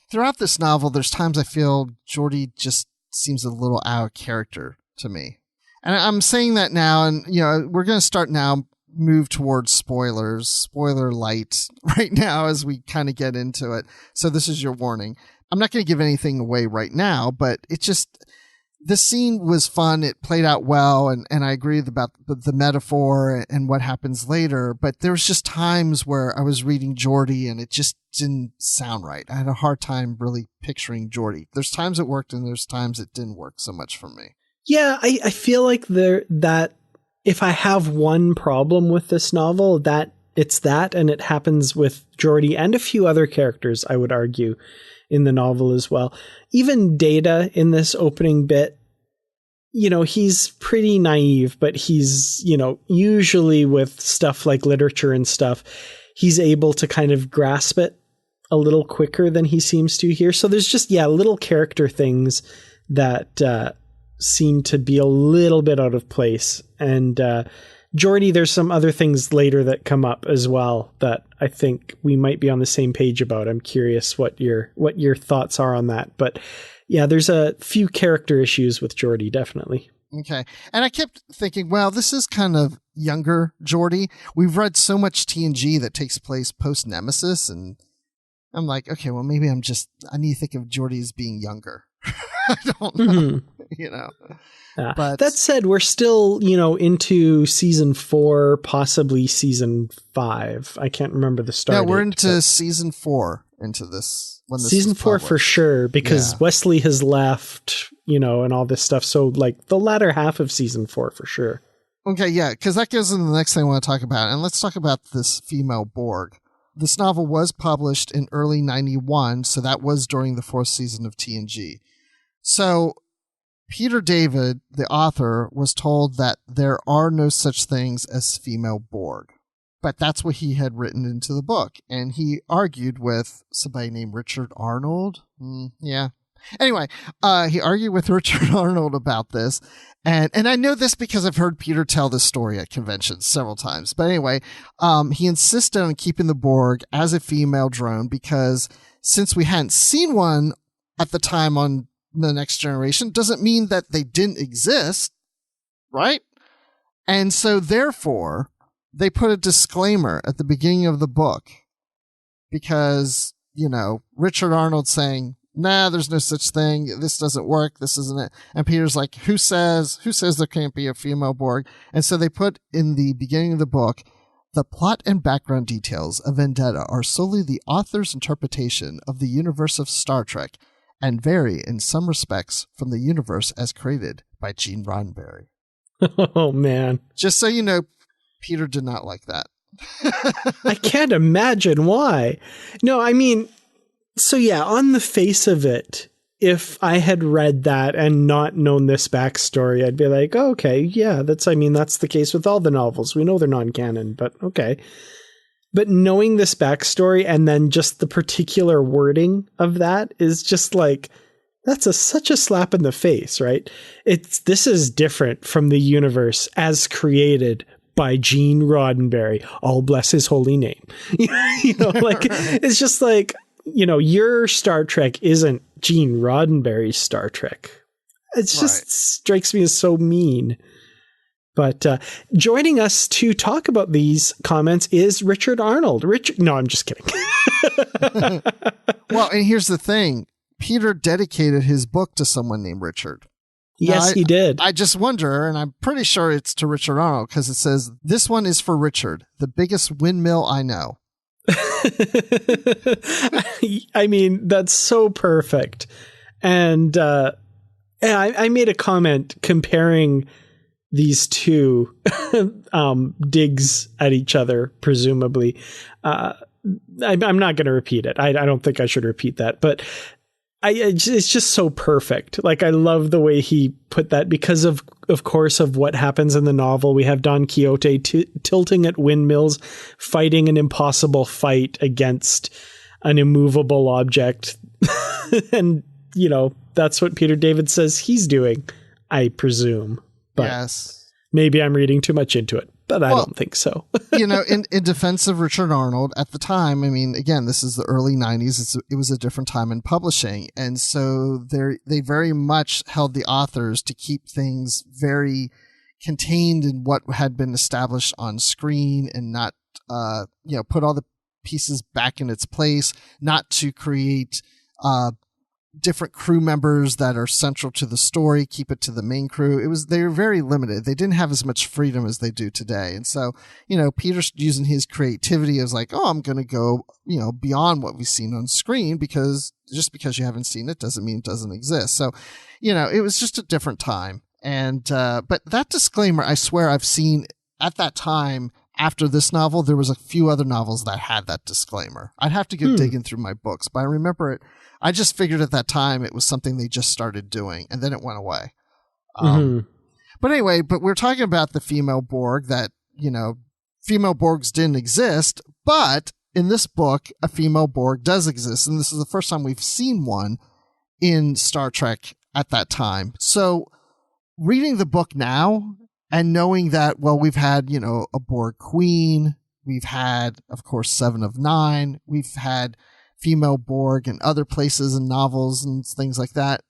throughout this novel, there's times I feel Geordi just seems a little out of character to me. And I'm saying that now, and we're going to start now, move towards spoilers, spoiler light right now as we kind of get into it. So this is your warning. I'm not going to give anything away right now, but this scene was fun. It played out well. And I agree about the metaphor and what happens later, but there was just times where I was reading Geordi and it just didn't sound right. I had a hard time really picturing Geordi. There's times it worked and there's times it didn't work so much for me. Yeah, I feel like that if I have one problem with this novel, that it's that, and it happens with Geordi and a few other characters, I would argue, in the novel as well. Even Data in this opening bit, he's pretty naive, but he's, usually with stuff like literature and stuff, he's able to kind of grasp it a little quicker than he seems to here. So there's just, little character things that seem to be a little bit out of place. And Geordi, there's some other things later that come up as well that I think we might be on the same page about. I'm curious what your thoughts are on that. But yeah, there's a few character issues with Geordi, definitely. Okay. And I kept thinking, well, this is kind of younger Geordi. We've read so much TNG that takes place post Nemesis, and I'm like, okay, well, maybe I need to think of Geordi as being younger. I don't know, But that said, we're still, into season 4, possibly season 5. I can't remember the start. Yeah, we're into season 4 into this. When this season 4 for sure, because Wesley has left, and all this stuff. So like the latter half of season 4 for sure. Okay, yeah, because that goes into the next thing I want to talk about. And let's talk about this female Borg. This novel was published in early 91, so that was during the 4th season of TNG. So Peter David, the author, was told that there are no such things as female Borg. But that's what he had written into the book. And he argued with somebody named Richard Arnold. Yeah. Anyway, he argued with Richard Arnold about this. And I know this because I've heard Peter tell this story at conventions several times. But anyway, he insisted on keeping the Borg as a female drone because since we hadn't seen one at the time on The Next Generation, doesn't mean that they didn't exist, right? And so therefore, they put a disclaimer at the beginning of the book because, Richard Arnold saying, nah, there's no such thing. This doesn't work. This isn't it. And Peter's like, who says there can't be a female Borg? And so they put in the beginning of the book, the plot and background details of Vendetta are solely the author's interpretation of the universe of Star Trek and vary in some respects from the universe as created by Gene Roddenberry. Oh, man. Just so you know, Peter did not like that. I can't imagine why. No, I mean, so yeah, on the face of it, if I had read that and not known this backstory, I'd be like, oh, okay, yeah, that's the case with all the novels. We know they're non-canon, but okay. But knowing this backstory and then just the particular wording of that is just like, that's such a slap in the face, right? This is different from the universe as created by Gene Roddenberry. All bless his holy name. Like, it's just like, your Star Trek isn't Gene Roddenberry's Star Trek. It just strikes me as so mean. But joining us to talk about these comments is Richard Arnold. No, I'm just kidding. Well, and here's the thing. Peter dedicated his book to someone named Richard. Yes, he did. I just wonder, and I'm pretty sure it's to Richard Arnold, because it says, this one is for Richard, the biggest windmill I know. I mean, that's so perfect. And I made a comment comparing these two digs at each other, presumably. I'm not going to repeat it. I don't think I should repeat that, but it's just so perfect. Like, I love the way he put that because of course, of what happens in the novel. We have Don Quixote tilting at windmills, fighting an impossible fight against an immovable object. And, that's what Peter David says he's doing, I presume. But yes. Maybe I'm reading too much into it, but I don't think so. In defense of Richard Arnold, at the time, I mean, again, this is the early 90s. It was a different time in publishing. And so they very much held the authors to keep things very contained in what had been established on screen and not, put all the pieces back in its place, not to create different crew members that are central to the story, keep it to the main crew. They were very limited. They didn't have as much freedom as they do today. And so, Peter's using his creativity as like, oh, I'm going to go, beyond what we've seen on screen, because just because you haven't seen it doesn't mean it doesn't exist. So, it was just a different time. And, but that disclaimer, I swear I've seen at that time. After this novel, there was a few other novels that had that disclaimer. I'd have to go digging through my books, but I remember it. I just figured at that time it was something they just started doing, and then it went away. But anyway, we're talking about the female Borg that, female Borgs didn't exist, but in this book, a female Borg does exist, and this is the first time we've seen one in Star Trek at that time. So reading the book now and knowing that, well, we've had, a Borg queen, we've had, of course, 7 of 9, we've had female Borg in other places and novels and things like that.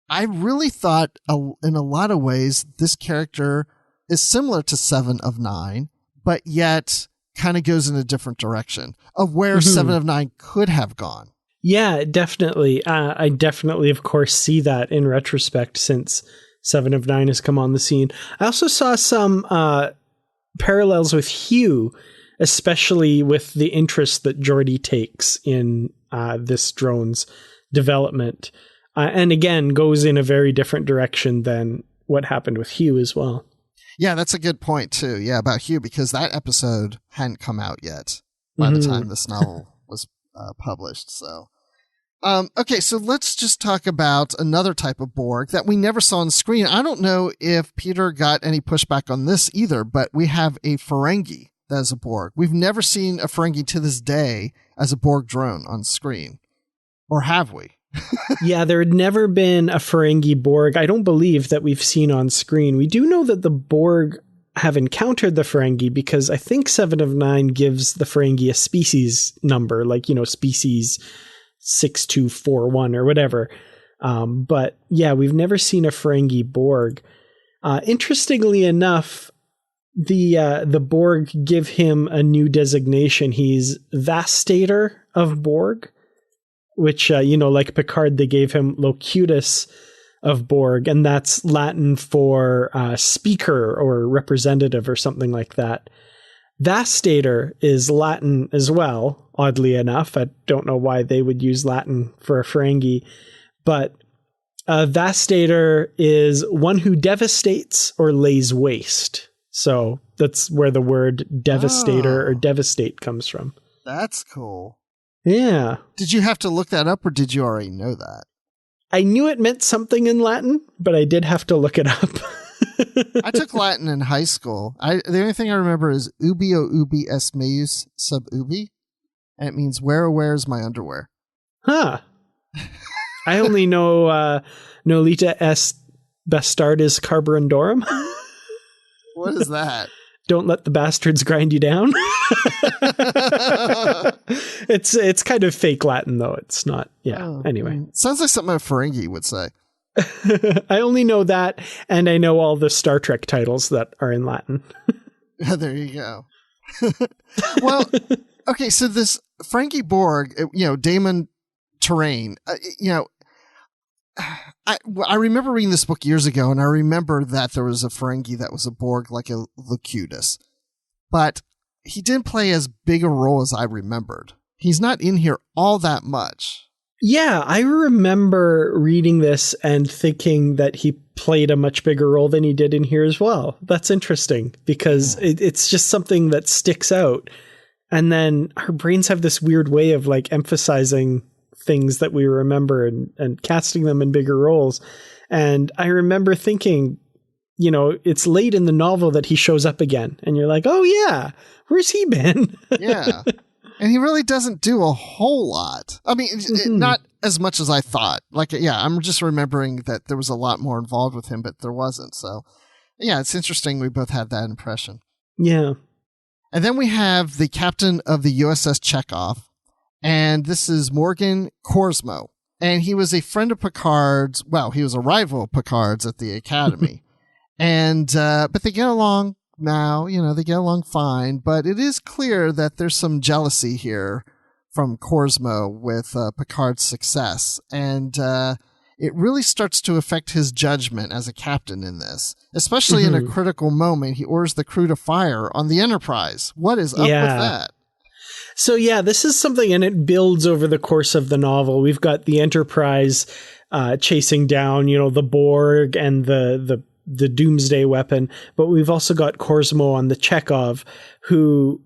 I really thought in a lot of ways this character is similar to 7 of 9, but yet kind of goes in a different direction of where 7 of 9 could have gone. Yeah, definitely. I definitely, of course, see that in retrospect since 7 of 9 has come on the scene. I also saw some parallels with Hugh, especially with the interest that Geordi takes in this drone's development. And again, goes in a very different direction than what happened with Hugh as well. Yeah, that's a good point too. Yeah, about Hugh, because that episode hadn't come out yet by the time this novel was published. So, okay, so let's just talk about another type of Borg that we never saw on screen. I don't know if Peter got any pushback on this either, but we have a Ferengi that is a Borg. We've never seen a Ferengi to this day as a Borg drone on screen. Or have we? Yeah, there had never been a Ferengi Borg, I don't believe, that we've seen on screen. We do know that the Borg have encountered the Ferengi because I think 7 of 9 gives the Ferengi a species number, like, species 6241 or whatever. But yeah, we've never seen a Ferengi Borg. Interestingly enough, the Borg give him a new designation. He's Vastator of Borg, which, like Picard, they gave him Locutus of Borg, and that's Latin for speaker or representative or something like that. Vastator is Latin as well, oddly enough. I don't know why they would use Latin for a Ferengi. But a vastator is one who devastates or lays waste. So that's where the word devastator or devastate comes from. That's cool. Yeah. Did you have to look that up, or did you already know that? I knew it meant something in Latin, but I did have to look it up. I took Latin in high school. The only thing I remember is ubi o ubi est meus sub ubi, and it means where is my underwear. Huh. I only know nolita est bastardis carborundorum. What is that? Don't let the bastards grind you down. It's kind of fake Latin, though. It's not. Yeah. Oh, anyway. Sounds like something a Ferengi would say. I only know that, and I know all the Star Trek titles that are in Latin. There you go. Well, okay, so this Ferengi Borg, Damon Terrain, I remember reading this book years ago, and I remember that there was a Ferengi that was a Borg like a Locutus. But he didn't play as big a role as I remembered. He's not in here all that much. Yeah, I remember reading this and thinking that he played a much bigger role than he did in here as well. That's interesting, because it's just something that sticks out. And then our brains have this weird way of like emphasizing things that we remember and casting them in bigger roles. And I remember thinking, it's late in the novel that he shows up again. And you're like, oh yeah, where's he been? Yeah. And he really doesn't do a whole lot. I mean, not as much as I thought. Like, yeah, I'm just remembering that there was a lot more involved with him, but there wasn't. So, yeah, it's interesting we both had that impression. Yeah. And then we have the captain of the USS Chekhov, and this is Morgan Korsmo. And he was a friend of Picard's. Well, he was a rival of Picard's at the Academy. And but they get along now, they get along fine, but it is clear that there's some jealousy here from Korsmo with Picard's success. And it really starts to affect his judgment as a captain in this, especially in a critical moment. He orders the crew to fire on the Enterprise. What is up with that? So yeah, this is something, and it builds over the course of the novel. We've got the Enterprise chasing down, the Borg and the Doomsday weapon, but we've also got Korsmo on the Chekhov, who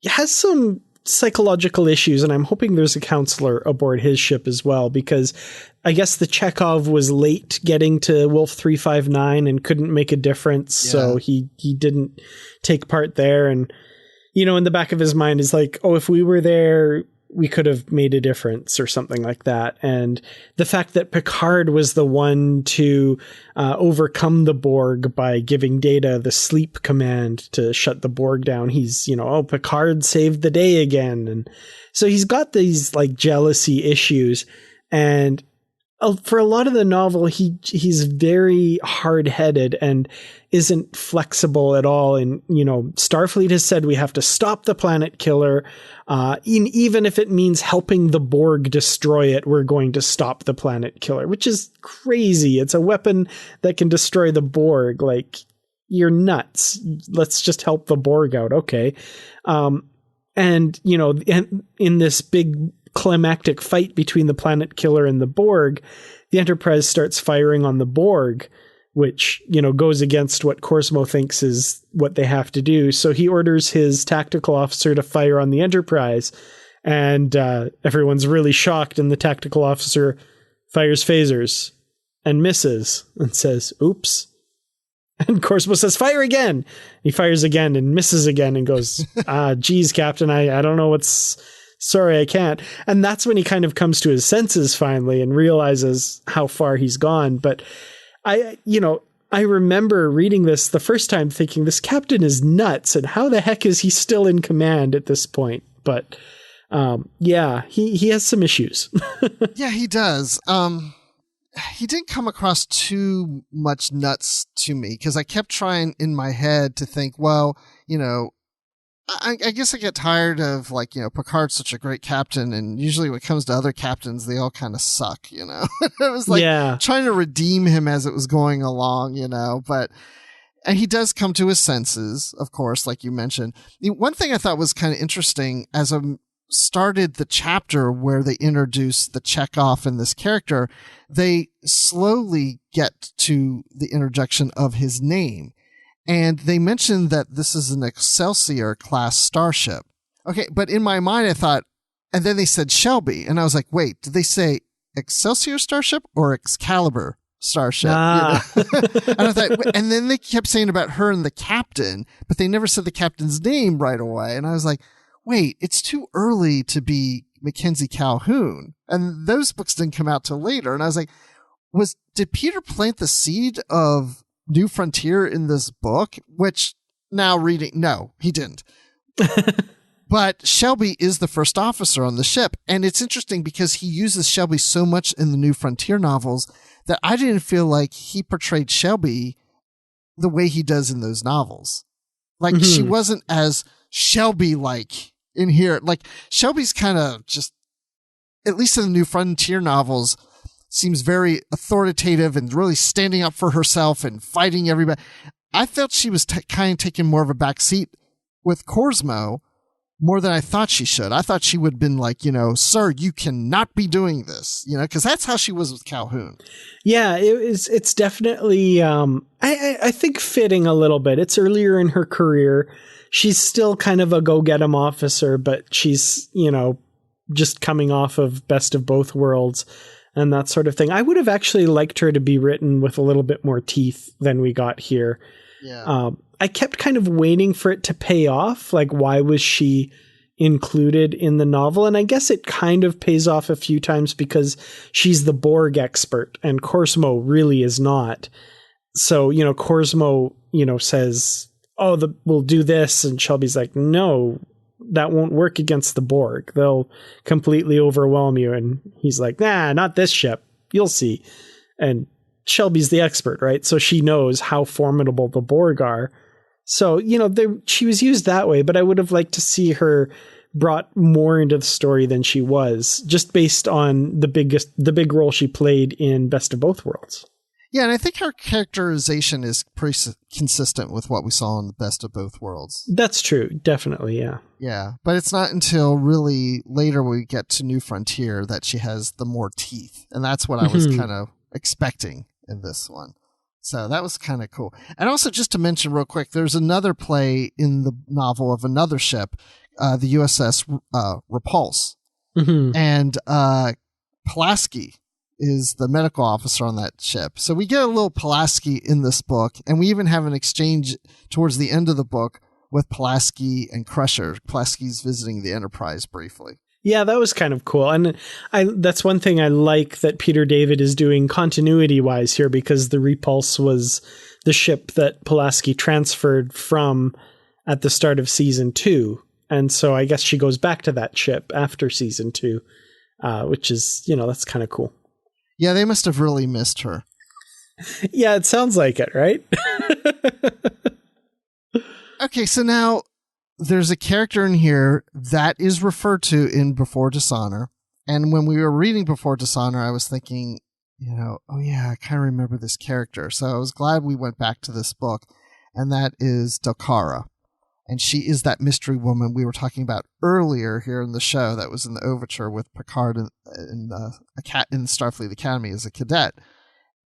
has some psychological issues, and I'm hoping there's a counselor aboard his ship as well, because I guess the Chekhov was late getting to Wolf 359 and couldn't make a difference, so he didn't take part there. And in the back of his mind is like, oh, if we were there, we could have made a difference or something like that. And the fact that Picard was the one to overcome the Borg by giving Data the sleep command to shut the Borg down. He's, Picard saved the day again. And so he's got these like jealousy issues. And for a lot of the novel, he's very hard-headed and isn't flexible at all. And, Starfleet has said we have to stop the planet killer. Even if it means helping the Borg destroy it, we're going to stop the planet killer, which is crazy. It's a weapon that can destroy the Borg. Like, you're nuts. Let's just help the Borg out. Okay. And in this big climactic fight between the planet killer and the Borg, the Enterprise starts firing on the Borg, which, goes against what Korsmo thinks is what they have to do. So he orders his tactical officer to fire on the Enterprise, and everyone's really shocked, and the tactical officer fires phasers and misses and says, oops. And Korsmo says, fire again. He fires again and misses again and goes, geez, Captain, I don't know sorry, I can't. And that's when he kind of comes to his senses finally and realizes how far he's gone. But I remember reading this the first time thinking, this captain is nuts, and how the heck is he still in command at this point? But he has some issues. Yeah, he does. He didn't come across too much nuts to me, because I kept trying in my head to think, well, I guess I get tired of, Picard's such a great captain, and usually when it comes to other captains, they all kind of suck, I was trying to redeem him as it was going along, and he does come to his senses, of course, like you mentioned. One thing I thought was kind of interesting as I'm started the chapter where they introduce the Chekhov and this character, they slowly get to the introduction of his name. And they mentioned that this is an Excelsior class starship. Okay, but in my mind I thought, and then they said Shelby, and I was like, wait, did they say Excelsior starship or Excalibur starship? Ah. You know? And I thought, and then they kept saying about her and the captain, but they never said the captain's name right away. And I was like, wait, it's too early to be Mackenzie Calhoun. And those books didn't come out till later. And I was like, did Peter plant the seed of New Frontier in this book? Which now reading, no, he didn't. But Shelby is the first officer on the ship. And it's interesting because he uses Shelby so much in the New Frontier novels that I didn't feel like he portrayed Shelby the way he does in those novels. Like she wasn't as Shelby-like in here. Like Shelby's kind of just, at least in the New Frontier novels, seems very authoritative and really standing up for herself and fighting everybody. I felt she was kind of taking more of a back seat with Korsmo more than I thought she should. I thought she would have been like, sir, you cannot be doing this, because that's how she was with Calhoun. Yeah, it's definitely, I think fitting a little bit. It's earlier in her career. She's still kind of a go-get-'em officer, but she's, just coming off of Best of Both Worlds and that sort of thing. I would have actually liked her to be written with a little bit more teeth than we got here. Yeah. I kept kind of waiting for it to pay off. Like, why was she included in the novel? And I guess it kind of pays off a few times because she's the Borg expert and Korsmo really is not. So, Korsmo, says, we'll do this. And Shelby's like, no, that won't work against the Borg. They'll completely overwhelm you. And he's like, nah, not this ship. You'll see. And Shelby's the expert, right? So she knows how formidable the Borg are. So, she was used that way, but I would have liked to see her brought more into the story than she was, just based on the big role she played in Best of Both Worlds. Yeah, and I think her characterization is pretty consistent with what we saw in the Best of Both Worlds. That's true. Definitely, yeah. Yeah, but it's not until really later we get to New Frontier that she has the more teeth. And that's what I was kind of expecting in this one. So that was kind of cool. And also, just to mention real quick, there's another play in the novel of another ship, the USS Repulse. And Pulaski is the medical officer on that ship. So we get a little Pulaski in this book, and we even have an exchange towards the end of the book with Pulaski and Crusher. Pulaski's visiting the Enterprise briefly. Yeah, that was kind of cool. And that's one thing I like that Peter David is doing continuity-wise here, because the Repulse was the ship that Pulaski transferred from at the start of season 2. And so I guess she goes back to that ship after season 2, which is, that's kind of cool. Yeah, they must have really missed her. Yeah, it sounds like it, right? Okay, so now there's a character in here that is referred to in Before Dishonor. And when we were reading Before Dishonor, I was thinking, oh yeah, I kind of remember this character. So I was glad we went back to this book. And that is Delcara. And she is that mystery woman we were talking about earlier here in the show that was in the overture with Picard in Starfleet Academy as a cadet.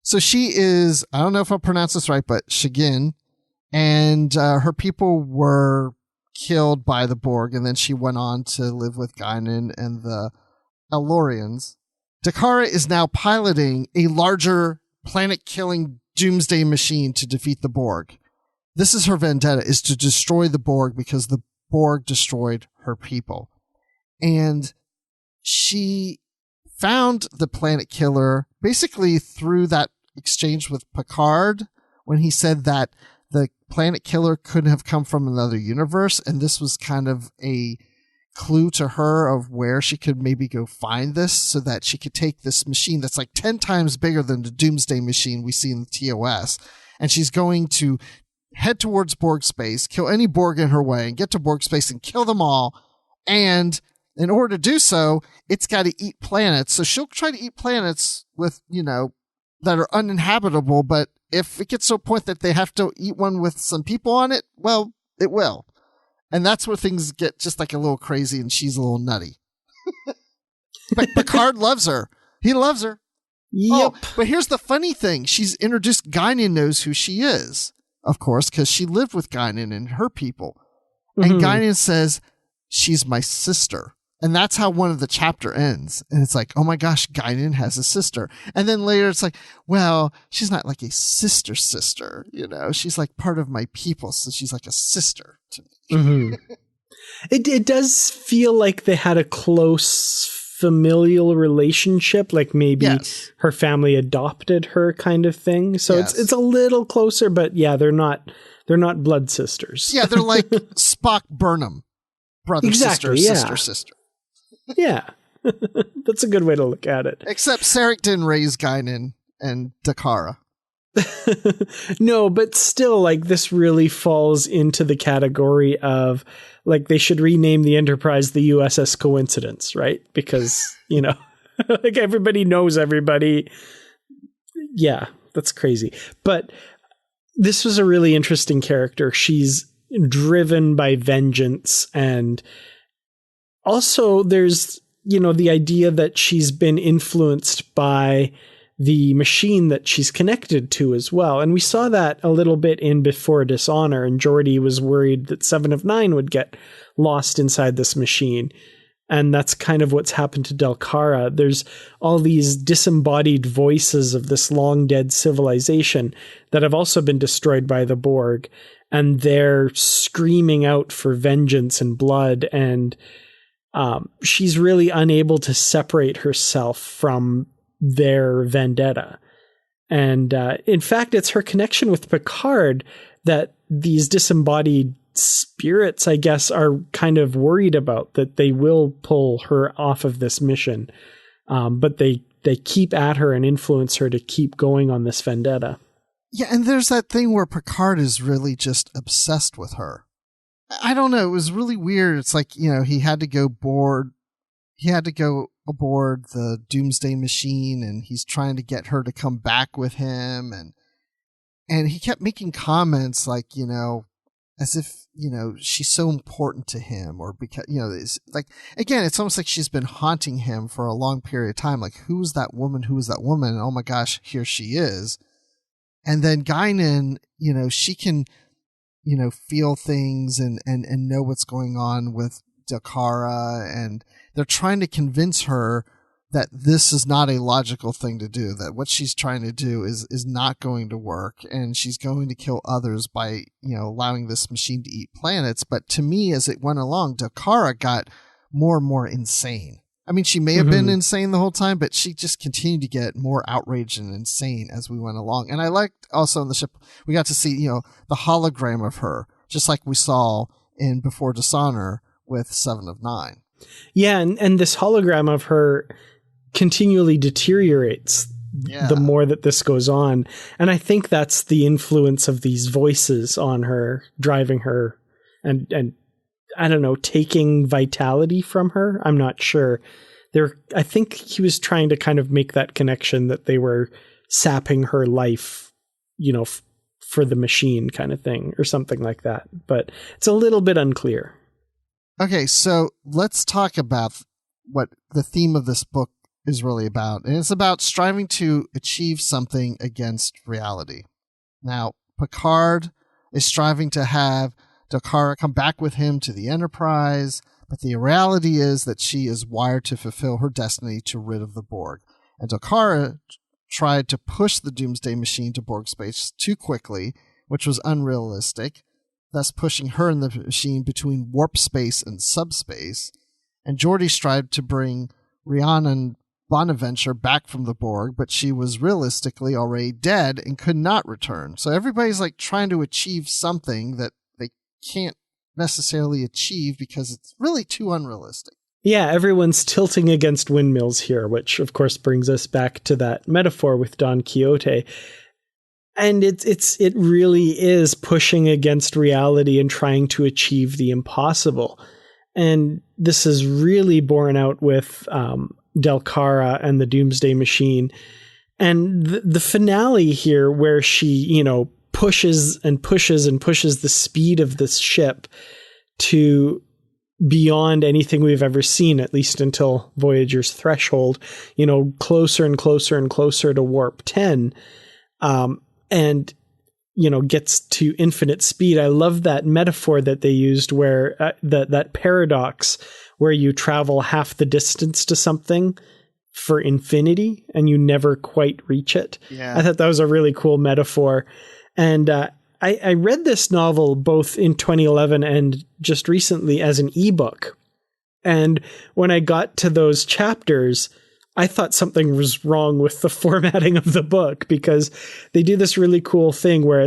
So she is, I don't know if I'll pronounce this right, but Shigin. And her people were killed by the Borg, and then she went on to live with Guinan and the Elorians. Delcara is now piloting a larger planet-killing Doomsday Machine to defeat the Borg. This is her vendetta, is to destroy the Borg because the Borg destroyed her people. And she found the planet killer basically through that exchange with Picard when he said that the planet killer couldn't have come from another universe, and this was kind of a clue to her of where she could maybe go find this so that she could take this machine that's like 10 times bigger than the Doomsday Machine we see in the TOS, and she's going to head towards Borg space, kill any Borg in her way, and get to Borg space and kill them all. And in order to do so, it's got to eat planets. So she'll try to eat planets with, that are uninhabitable, but if it gets to a point that they have to eat one with some people on it, well, it will. And that's where things get just like a little crazy and she's a little nutty. But Picard loves her. He loves her. Yep. Oh, but here's the funny thing. She's introduced, Guinan knows who she is, of course, because she lived with Guinan and her people. And Guinan says, she's my sister. And that's how one of the chapter ends. And it's like, oh my gosh, Guinan has a sister. And then later it's like, well, she's not like a sister, she's like part of my people. So she's like a sister to me. It does feel like they had a close familial relationship, like maybe her family adopted her kind of thing. So it's a little closer, but yeah, they're not blood sisters. Yeah, they're like Spock Burnham. Brother, sister. Yeah. That's a good way to look at it. Except Sarek didn't raise Guinan and Dakara. No, but still, like, this really falls into the category of, like, they should rename the Enterprise the USS Coincidence, right? Because, like, everybody knows everybody. Yeah, that's crazy. But this was a really interesting character. She's driven by vengeance, and also there's, the idea that she's been influenced by the machine that she's connected to as well. And we saw that a little bit in Before Dishonor, and Geordi was worried that 7 of 9 would get lost inside this machine. And that's kind of what's happened to Delcara. There's all these disembodied voices of this long dead civilization that have also been destroyed by the Borg. And they're screaming out for vengeance and blood. And she's really unable to separate herself from their vendetta. And in fact, it's her connection with Picard that these disembodied spirits, I guess, are kind of worried about, that they will pull her off of this mission. But they keep at her and influence her to keep going on this vendetta. Yeah, and there's that thing where Picard is really just obsessed with her. I don't know. It was really weird. It's like, he had to go aboard the Doomsday Machine, and he's trying to get her to come back with him. And he kept making comments like, as if, she's so important to him, or because, it's like, again, it's almost like she's been haunting him for a long period of time. Like, who's that woman? Who is that woman? And oh my gosh, here she is. And then Guinan, she can, feel things and know what's going on with Dakara, and they're trying to convince her that this is not a logical thing to do, that what she's trying to do is not going to work, and she's going to kill others by, allowing this machine to eat planets. But to me, as it went along, Dakara got more and more insane. I mean, she may have been insane the whole time, but she just continued to get more outraged and insane as we went along. And I liked also on the ship, we got to see, the hologram of her, just like we saw in Before Dishonor with 7 of 9. Yeah, and this hologram of her continually deteriorates the more that this goes on. And I think that's the influence of these voices on her, driving her and I don't know, taking vitality from her. I'm not sure. I think he was trying to kind of make that connection that they were sapping her life, for the machine kind of thing or something like that. But it's a little bit unclear. Okay, so let's talk about what the theme of this book is really about. And it's about striving to achieve something against reality. Now, Picard is striving to have Dakara come back with him to the Enterprise, but the reality is that she is wired to fulfill her destiny to rid of the Borg. And Dakara tried to push the Doomsday Machine to Borg space too quickly, which was unrealistic, thus pushing her and the machine between warp space and subspace. And Geordi strived to bring Rhiannon Bonaventure back from the Borg, but she was realistically already dead and could not return. So everybody's like trying to achieve something that they can't necessarily achieve because it's really too unrealistic. Yeah, everyone's tilting against windmills here, which of course brings us back to that metaphor with Don Quixote. And it really is pushing against reality and trying to achieve the impossible. And this is really borne out with Delcara and the Doomsday Machine. And the finale here, where she, pushes and pushes and pushes the speed of this ship to beyond anything we've ever seen, at least until Voyager's threshold, closer and closer and closer to warp 10, and gets to infinite speed. I love that metaphor that they used where that paradox where you travel half the distance to something for infinity and you never quite reach it. Yeah. I thought that was a really cool metaphor. And I read this novel both in 2011 and just recently as an ebook. And when I got to those chapters, I thought something was wrong with the formatting of the book, because they do this really cool thing where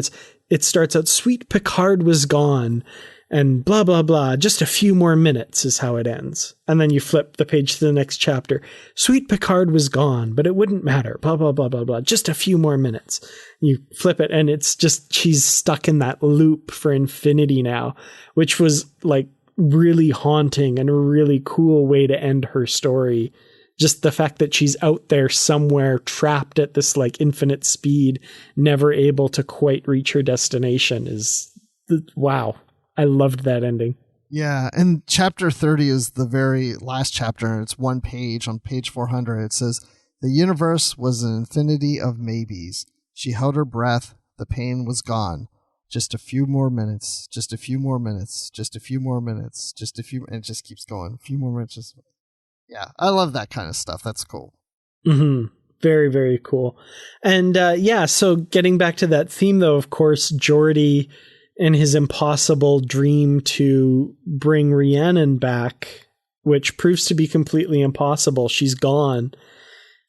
it starts out, "Sweet Picard was gone," and blah, blah, blah. "Just a few more minutes" is how it ends. And then you flip the page to the next chapter. "Sweet Picard was gone, but it wouldn't matter. Blah, blah, blah, blah, blah. Just a few more minutes." You flip it and it's just, she's stuck in that loop for infinity now, which was like really haunting and a really cool way to end her story. Just the fact that she's out there somewhere trapped at this like infinite speed, never able to quite reach her destination is wow. I loved that ending. Yeah, and chapter 30 is the very last chapter, and it's one page. On page 400, it says, "The universe was an infinity of maybes. She held her breath. The pain was gone. Just a few more minutes. Just a few more minutes. Just a few more minutes. Just a few..." And it just keeps going. A few more minutes. Yeah, I love that kind of stuff. That's cool. Mm-hmm. Very, very cool. And so getting back to that theme, though, of course, Geordi and his impossible dream to bring Rhiannon back, which proves to be completely impossible. She's gone.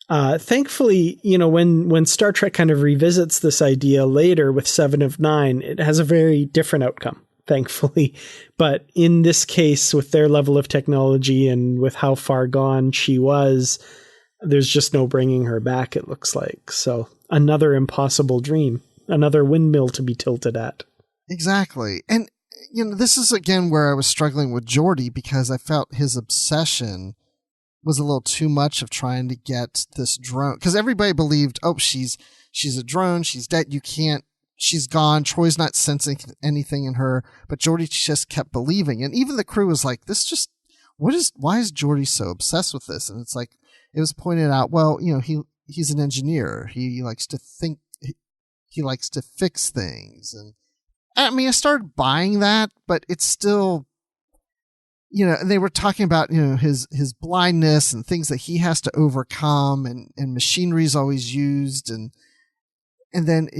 Thankfully, when Star Trek kind of revisits this idea later with 7 of 9, it has a very different outcome, thankfully. But in this case, with their level of technology and with how far gone she was, there's just no bringing her back, it looks like. So another impossible dream, another windmill to be tilted at. Exactly. And, this is again where I was struggling with Geordi, because I felt his obsession was a little too much of trying to get this drone. Because everybody believed, oh, she's a drone, she's dead, she's gone, Troy's not sensing anything in her. But Geordi just kept believing. And even the crew was like, why is Geordi so obsessed with this? And it's like, it was pointed out, well, he's an engineer. He likes to think, he likes to fix things. And I mean, I started buying that, but it's still, and they were talking about, his blindness and things that he has to overcome, and machinery is always used, and then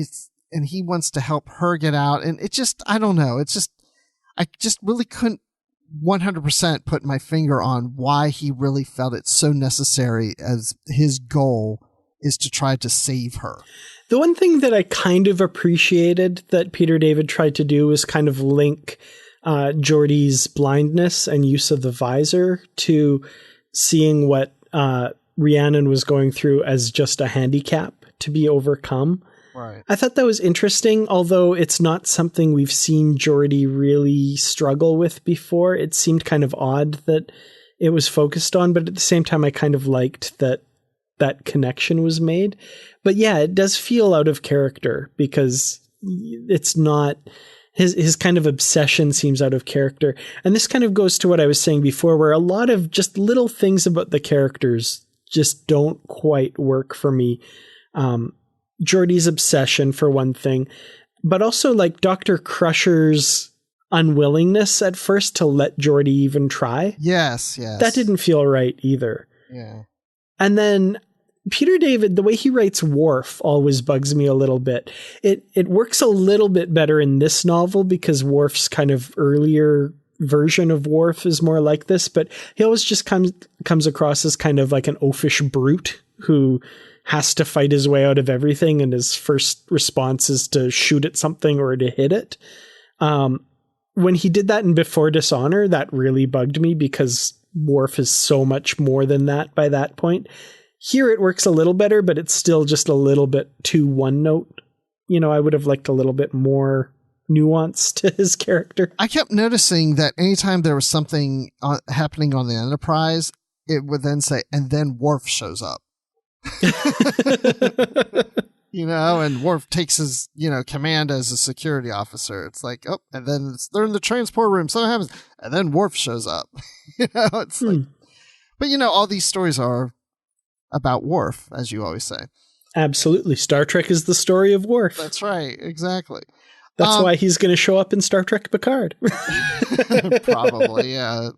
and he wants to help her get out. And it just, I don't know. It's just, I just really couldn't 100% put my finger on why he really felt it so necessary, as his goal is to try to save her. The one thing that I kind of appreciated that Peter David tried to do was kind of link Geordi's blindness and use of the visor to seeing what Rhiannon was going through as just a handicap to be overcome. Right. I thought that was interesting, although it's not something we've seen Geordi really struggle with before. It seemed kind of odd that it was focused on, but at the same time, I kind of liked that connection was made. But yeah, it does feel out of character, because it's not his kind of obsession seems out of character. And this kind of goes to what I was saying before, where a lot of just little things about the characters just don't quite work for me. Geordi's obsession, for one thing, but also like Dr. Crusher's unwillingness at first to let Geordi even try. Yes. That didn't feel right either. Yeah. And then Peter David, the way he writes Worf always bugs me a little bit. It works a little bit better in this novel, because Worf's kind of earlier version of Worf is more like this, but he always just comes across as kind of like an oafish brute who has to fight his way out of everything, and his first response is to shoot at something or to hit it. When he did that in Before Dishonor, that really bugged me, because Worf is so much more than that by that point. Here it works a little better, but it's still just a little bit too one note. I would have liked a little bit more nuance to his character. I kept noticing that anytime there was something happening on the Enterprise, it would then say, and then Worf shows up. And Worf takes his, command as a security officer. It's like, oh, and then they're in the transport room. Something happens. And then Worf shows up. It's like, but all these stories are about Worf, as you always say. Absolutely. Star Trek is the story of Worf. That's right. Exactly. That's why he's going to show up in Star Trek Picard. Probably, yeah.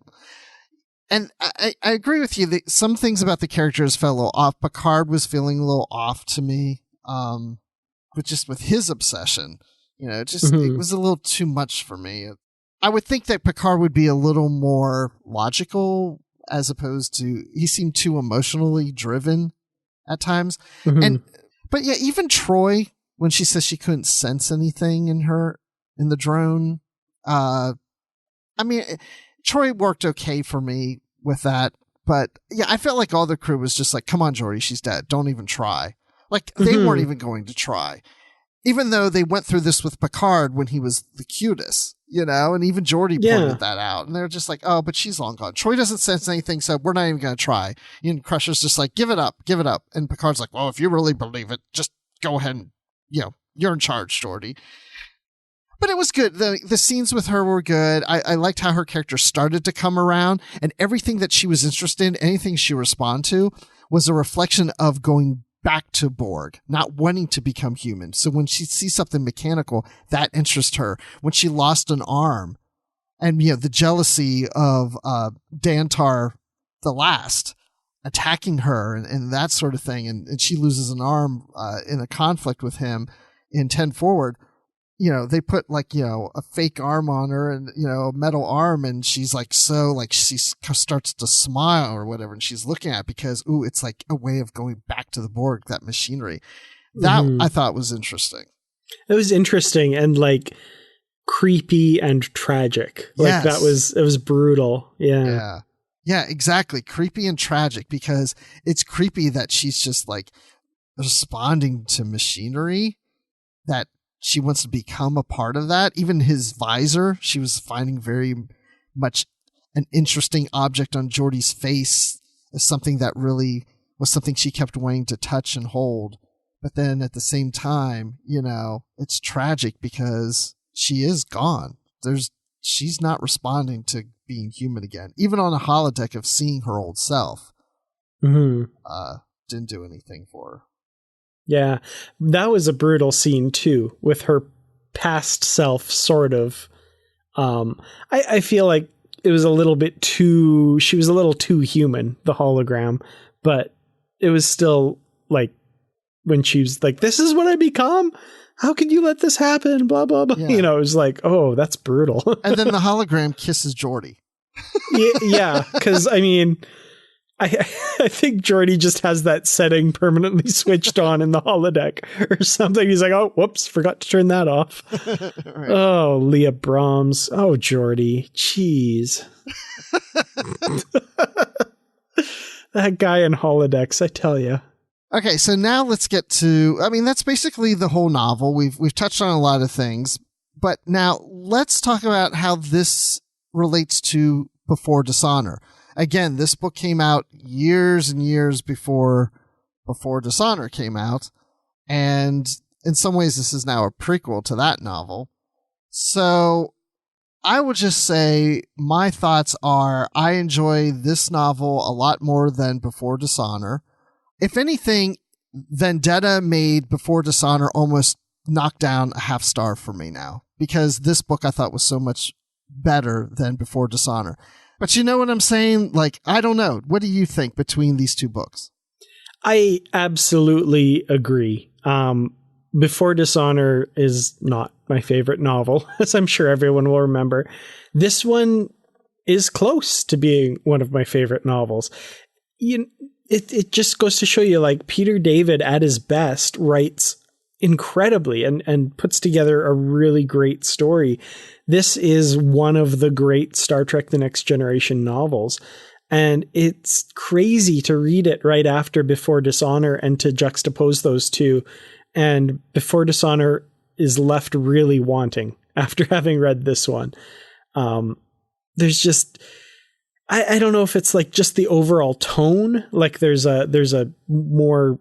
And I agree with you that some things about the characters fell a little off. Picard was feeling a little off to me, with his obsession. It was a little too much for me. I would think that Picard would be a little more logical as opposed to, he seemed too emotionally driven at times. But yeah, even Troy, when she says she couldn't sense anything in the drone, Troy worked okay for me with that. But yeah, I felt like all the crew was just like, come on, Geordi, she's dead. Don't even try. Like, they weren't even going to try. Even though they went through this with Picard when he was the cutest, and even Geordi pointed that out. And they're just like, oh, but she's long gone. Troy doesn't sense anything, so we're not even going to try. And Crusher's just like, give it up. And Picard's like, well, if you really believe it, just go ahead and, you're in charge, Geordi. But it was good. The scenes with her were good. I liked how her character started to come around, and everything that she was interested in, anything she responded to, was a reflection of going back to Borg, not wanting to become human. So when she sees something mechanical, that interests her. When she lost an arm, and the jealousy of Dantar the Last attacking her and that sort of thing, and she loses an arm in a conflict with him in 10 Forward. They put a fake arm on her and, a metal arm, and she's she starts to smile or whatever. And she's looking at it because, it's like a way of going back to the Borg, that machinery. That I thought was interesting. It was interesting and creepy and tragic. Yes. It was brutal. Yeah. Yeah, exactly. Creepy and tragic, because it's creepy that she's just responding to machinery, that she wants to become a part of that. Even his visor, she was finding very much an interesting object on Geordi's face as something that really was something she kept wanting to touch and hold. But then at the same time, it's tragic because she is gone. She's not responding to being human again. Even on a holodeck of seeing her old self, didn't do anything for her. Yeah, that was a brutal scene too, with her past self sort of. I feel like it was a little bit too, she was a little too human, the hologram, but it was still when she was like, this is what I become? How could you let this happen? Blah, blah, blah. Yeah. It was like, oh, that's brutal. And then the hologram kisses Geordi. Yeah, because I think Geordi just has that setting permanently switched on in the holodeck or something. He's like, oh, whoops, forgot to turn that off. Right. Oh, Leah Brahms. Oh, Geordi. Jeez. That guy in holodecks, I tell you. Okay, so now let's get to, that's basically the whole novel. We've touched on a lot of things, but now let's talk about how this relates to Before Dishonor. Again, this book came out years and years before Dishonor came out, and in some ways this is now a prequel to that novel. So I would just say my thoughts are I enjoy this novel a lot more than Before Dishonor. If anything, Vendetta made Before Dishonor almost knock down a half star for me now, because this book I thought was so much better than Before Dishonor. But you know what I'm saying? I don't know. What do you think between these two books? I absolutely agree. Before Dishonor is not my favorite novel, as I'm sure everyone will remember. This one is close to being one of my favorite novels. It just goes to show you, Peter David at his best writes incredibly and puts together a really great story. This is one of the great Star Trek The Next Generation novels. And it's crazy to read it right after Before Dishonor and to juxtapose those two. And Before Dishonor is left really wanting after having read this one. There's just, I don't know if it's just the overall tone. There's a more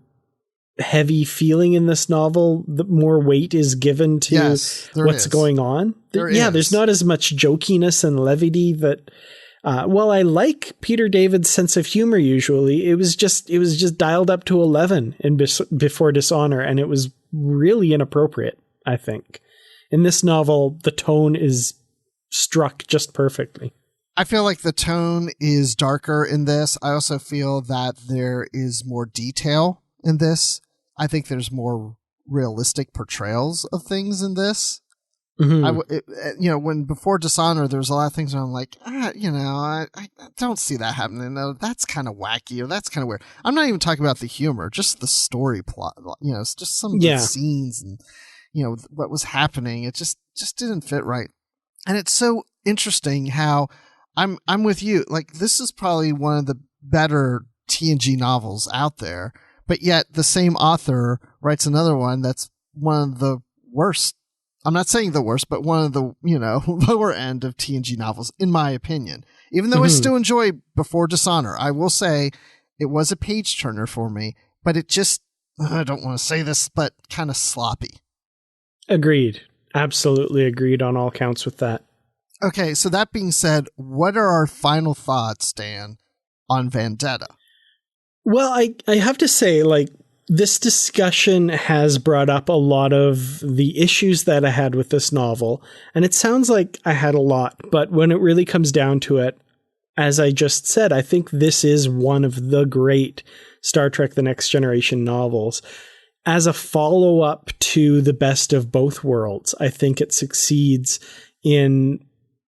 heavy feeling in this novel, the more weight is given to what's going on. There's not as much jokiness and levity that while I like Peter David's sense of humor usually, it was just dialed up to 11 in Before Dishonor, and it was really inappropriate, I think. In this novel, the tone is struck just perfectly. I feel like the tone is darker in this. I also feel that there is more detail in this. I think there's more realistic portrayals of things in this. Mm-hmm. When Before Dishonor, there was a lot of things where I'm like, I don't see that happening. No, that's kind of wacky, or that's kind of weird. I'm not even talking about the humor, just the story plot. It's just some of the scenes and what was happening. It just didn't fit right. And it's so interesting how I'm with you. Like, this is probably one of the better TNG novels out there, but yet the same author writes another one that's one of the worst. I'm not saying the worst, but one of the, lower end of TNG novels, in my opinion. Even though I still enjoy Before Dishonor, I will say it was a page turner for me, but it just, I don't want to say this, but kind of sloppy. Agreed. Absolutely agreed on all counts with that. Okay, so that being said, what are our final thoughts, Dan, on Vendetta? Well, I have to say, this discussion has brought up a lot of the issues that I had with this novel, and it sounds like I had a lot, but when it really comes down to it, as I just said, I think this is one of the great Star Trek The Next Generation novels. As a follow-up to The Best of Both Worlds, I think it succeeds in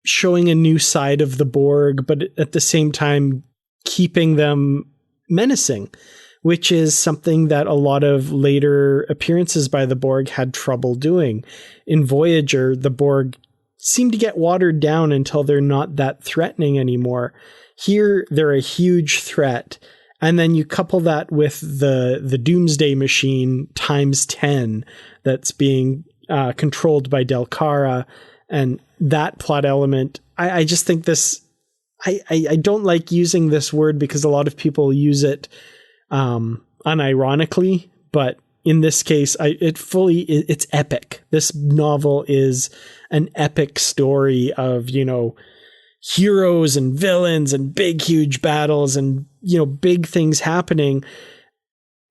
showing a new side of the Borg, but at the same time keeping them menacing, which is something that a lot of later appearances by the Borg had trouble doing. In Voyager, the Borg seem to get watered down until they're not that threatening anymore. Here, they're a huge threat. And then you couple that with the Doomsday Machine times 10 that's being controlled by Delcara, and that plot element. I just think this, I don't like using this word because a lot of people use it unironically, but in this case, it's epic. This novel is an epic story of, heroes and villains and big, huge battles and, big things happening,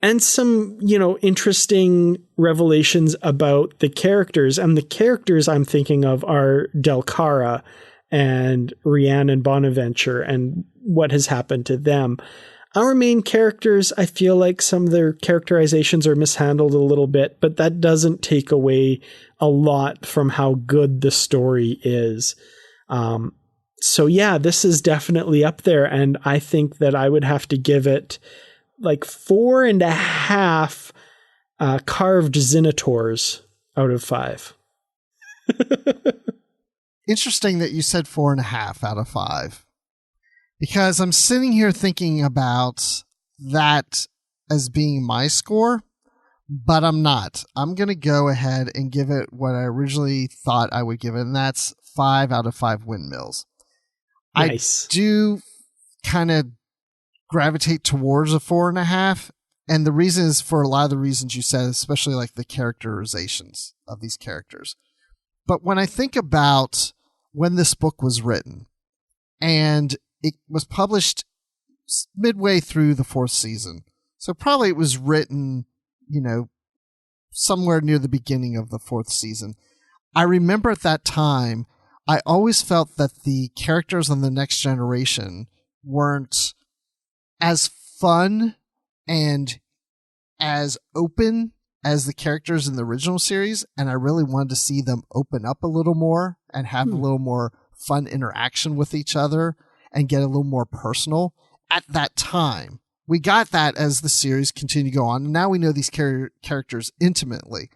and some, interesting revelations about the characters. And the characters I'm thinking of are Delcara and Rhiannon Bonaventure and what has happened to them. Our main characters, I feel like some of their characterizations are mishandled a little bit, but that doesn't take away a lot from how good the story is. So yeah, this is definitely up there, and I think that I would have to give it 4.5 carved Zinators out of 5. Interesting that you said 4.5 out of 5. Because I'm sitting here thinking about that as being my score, but I'm not. I'm going to go ahead and give it what I originally thought I would give it, and that's 5 out of 5 Windmills. Nice. I do kind of gravitate towards a 4.5, and the reason is for a lot of the reasons you said, especially like the characterizations of these characters. But when I think about when this book was written, and it was published midway through the 4th season. So probably it was written, somewhere near the beginning of the 4th season. I remember at that time, I always felt that the characters on The Next Generation weren't as fun and as open as the characters in the original series. And I really wanted to see them open up a little more and have a little more fun interaction with each other and get a little more personal at that time. We got that as the series continued to go on, and now we know these characters intimately.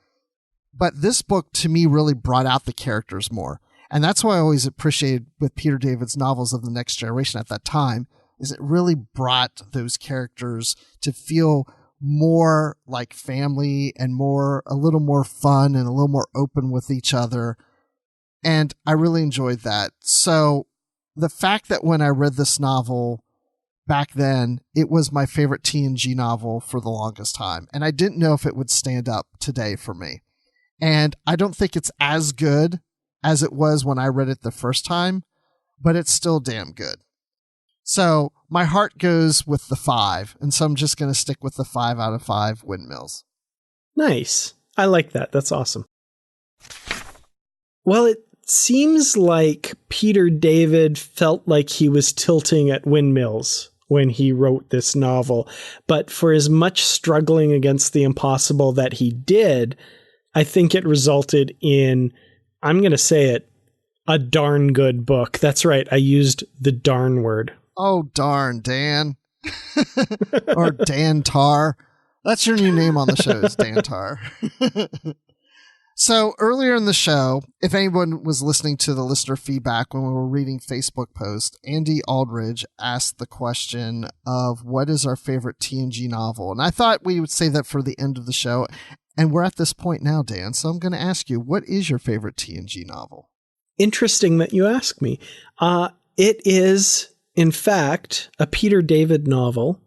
But this book, to me, really brought out the characters more. And that's why I always appreciated with Peter David's novels of The Next Generation at that time, is it really brought those characters to feel more like family and a little more fun and a little more open with each other. And I really enjoyed that. So the fact that when I read this novel back then, it was my favorite TNG novel for the longest time. And I didn't know if it would stand up today for me. And I don't think it's as good as it was when I read it the first time, but it's still damn good. So my heart goes with the 5, and so I'm just going to stick with the 5 out of 5 Windmills. Nice. I like that. That's awesome. Well, it seems like Peter David felt like he was tilting at Windmills when he wrote this novel, but for as much struggling against the impossible that he did, I think it resulted in, I'm going to say it, a darn good book. That's right. I used the darn word. Oh, darn, Dan. Or Dan Tar. That's your new name on the show, is Dan Tar. So earlier in the show, if anyone was listening to the listener feedback when we were reading Facebook posts, Andy Aldridge asked the question of what is our favorite TNG novel? And I thought we would say that for the end of the show. And we're at this point now, Dan. So I'm going to ask you, what is your favorite TNG novel? Interesting that you ask me. It is, in fact, a Peter David novel.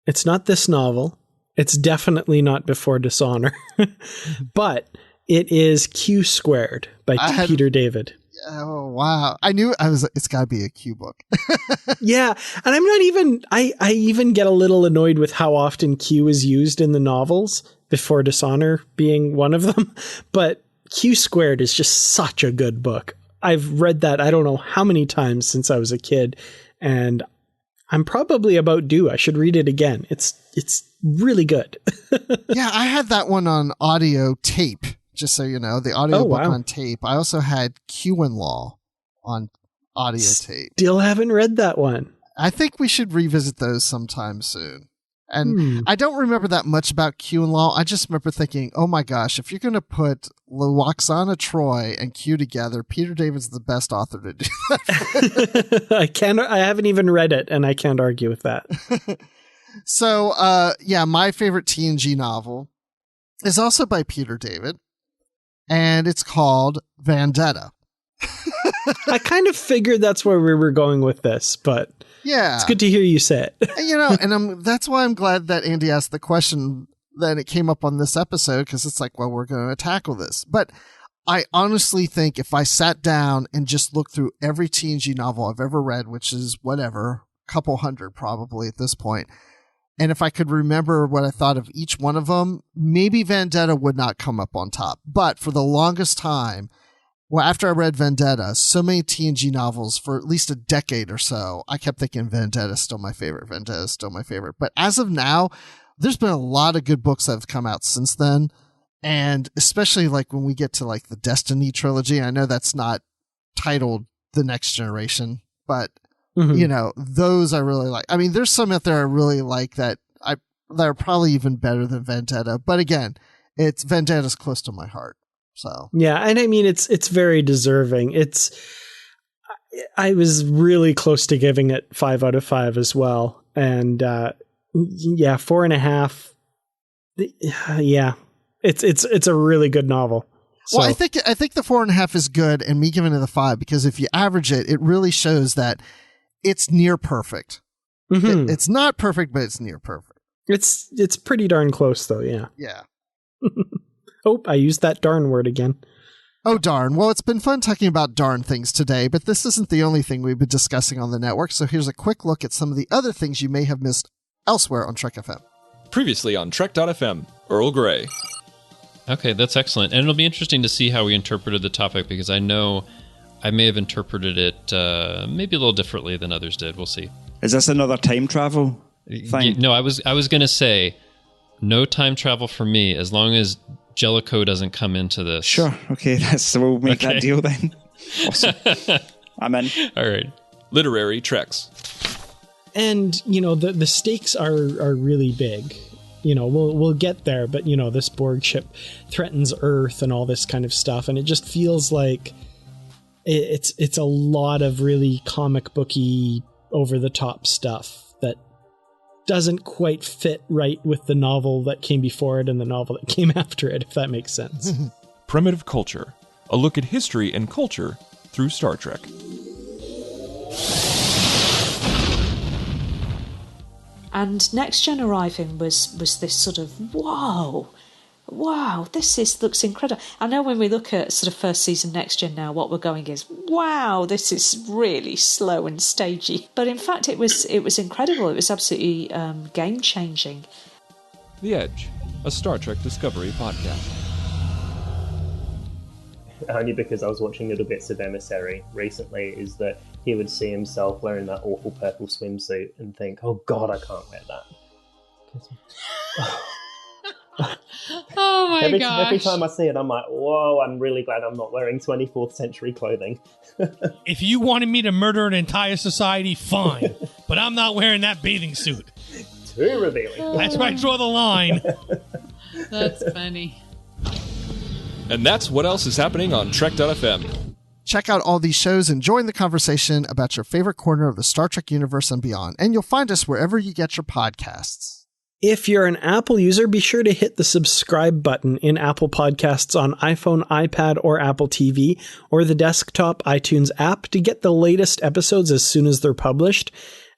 It's not this novel. It's definitely not Before Dishonor. But it is Q Squared by Peter David. Oh, wow. I knew it's got to be a Q book. Yeah. And I'm not even, I even get a little annoyed with how often Q is used in the novels, Before Dishonor being one of them. But Q Squared is just such a good book. I've read that I don't know how many times since I was a kid, and I'm probably about due. I should read it again. It's really good. Yeah, I had that one on audio tape, just so you know, the audio book on tape. I also had Q-in-Law on audio tape. Still haven't read that one. I think we should revisit those sometime soon. And I don't remember that much about Q-in-Law. I just remember thinking, oh my gosh, if you're going to put Lwaxana Troy and Q together, Peter David's the best author to do that. I haven't even read it, and I can't argue with that. So, my favorite TNG novel is also by Peter David, and it's called Vendetta. I kind of figured that's where we were going with this, but yeah, it's good to hear you say it. And that's why I'm glad that Andy asked the question, that it came up on this episode, because it's like, well, we're going to tackle this. But I honestly think if I sat down and just looked through every TNG novel I've ever read, which is whatever, a couple hundred probably at this point, and if I could remember what I thought of each one of them, maybe Vendetta would not come up on top. But for the longest time, well, after I read Vendetta, so many TNG novels for at least a decade or so, I kept thinking Vendetta's still my favorite. Vendetta's still my favorite. But as of now, there's been a lot of good books that have come out since then. And especially like when we get to like the Destiny trilogy, I know that's not titled The Next Generation, but those I really like. I mean, there's some out there I really like that are probably even better than Vendetta. But again, Vendetta's close to my heart. So yeah, and I mean it's very deserving. I was really close to giving it 5 out of 5 as well, and 4.5. Yeah, it's a really good novel. So. Well, I think the 4.5 is good, and me giving it a 5 because if you average it, it really shows that it's near perfect. Mm-hmm. It's not perfect, but it's near perfect. It's pretty darn close, though. Yeah. Yeah. Oh, I used that darn word again. Oh, darn. Well, it's been fun talking about darn things today, but this isn't the only thing we've been discussing on the network, so here's a quick look at some of the other things you may have missed elsewhere on Trek FM. Previously on Trek.fm, Earl Grey. Okay, that's excellent. And it'll be interesting to see how we interpreted the topic, because I know I may have interpreted it maybe a little differently than others did. We'll see. Is this another time travel thing? No, I was going to say no time travel for me, as long as Jellicoe doesn't come into this. Sure. Okay, so we'll make that deal then. Awesome. I'm in. All right. Literary Treks. And, the stakes are really big. We'll get there, but, this Borg ship threatens Earth and all this kind of stuff. And it just feels like it's a lot of really comic booky, over-the-top stuff that doesn't quite fit right with the novel that came before it and the novel that came after it, if that makes sense. Primitive Culture, a look at history and culture through Star Trek. And Next Gen arriving was this sort of, wow, this looks incredible. I know when we look at sort of first season Next Gen now, what we're going is, wow, this is really slow and stagey. But in fact, it was incredible. It was absolutely game-changing. The Edge, a Star Trek Discovery podcast. Only because I was watching little bits of Emissary recently, is that he would see himself wearing that awful purple swimsuit and think, oh God, I can't wear that. Oh my gosh. Every time I see it, I'm like, whoa, I'm really glad I'm not wearing 24th century clothing. If you wanted me to murder an entire society, fine. But I'm not wearing that bathing suit. Too revealing. That's where I draw the line. That's funny. And that's what else is happening on Trek.fm. Check out all these shows and join the conversation about your favorite corner of the Star Trek universe and beyond. And you'll find us wherever you get your podcasts. If you're an Apple user, be sure to hit the subscribe button in Apple Podcasts on iPhone, iPad, or Apple TV, or the desktop iTunes app to get the latest episodes as soon as they're published.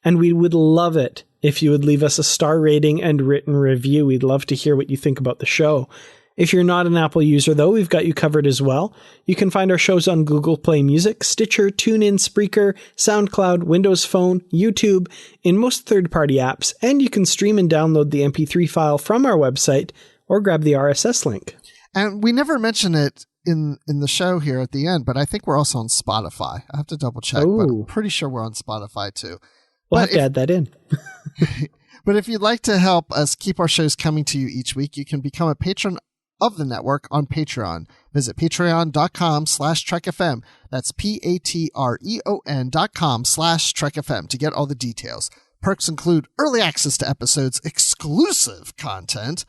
And we would love it if you would leave us a star rating and written review. We'd love to hear what you think about the show. If you're not an Apple user, though, we've got you covered as well. You can find our shows on Google Play Music, Stitcher, TuneIn, Spreaker, SoundCloud, Windows Phone, YouTube, in most third-party apps, and you can stream and download the MP3 file from our website or grab the RSS link. And we never mention it in the show here at the end, but I think we're also on Spotify. I have to double check, but I'm pretty sure we're on Spotify too. We'll have to add that in. But if you'd like to help us keep our shows coming to you each week, you can become a patron of the network on Patreon. Visit patreon.com/TrekFM. That's patreon.com/TrekFM to get all the details. Perks include early access to episodes, exclusive content.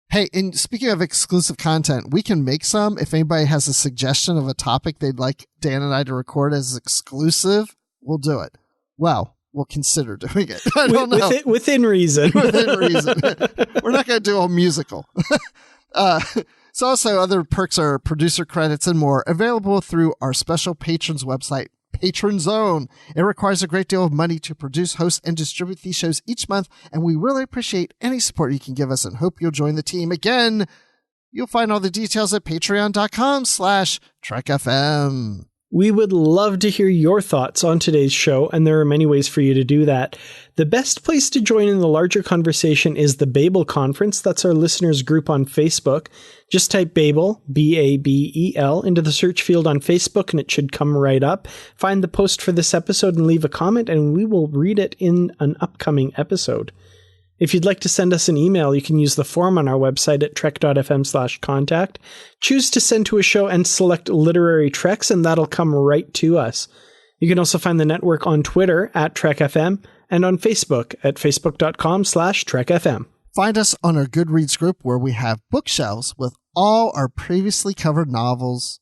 Hey, and speaking of exclusive content, we can make some. If anybody has a suggestion of a topic they'd like Dan and I to record as exclusive, we'll do it. Well, we'll consider doing it. I don't know. Within reason. Within reason. We're not going to do a musical. So also other perks are producer credits and more available through our special patrons website, Patron Zone. It requires a great deal of money to produce, host, and distribute these shows each month, and we really appreciate any support you can give us and hope you'll join the team. Again, you'll find all the details at patreon.com/TrekFM. We would love to hear your thoughts on today's show, and there are many ways for you to do that. The best place to join in the larger conversation is the Babel Conference. That's our listeners group on Facebook. Just type Babel, B-A-B-E-L, into the search field on Facebook, and it should come right up. Find the post for this episode and leave a comment, and we will read it in an upcoming episode. If you'd like to send us an email, you can use the form on our website at trek.fm/contact. Choose to send to a show and select Literary Treks, and that'll come right to us. You can also find the network on Twitter at TrekFM and on Facebook at facebook.com/TrekFM. Find us on our Goodreads group where we have bookshelves with all our previously covered novels,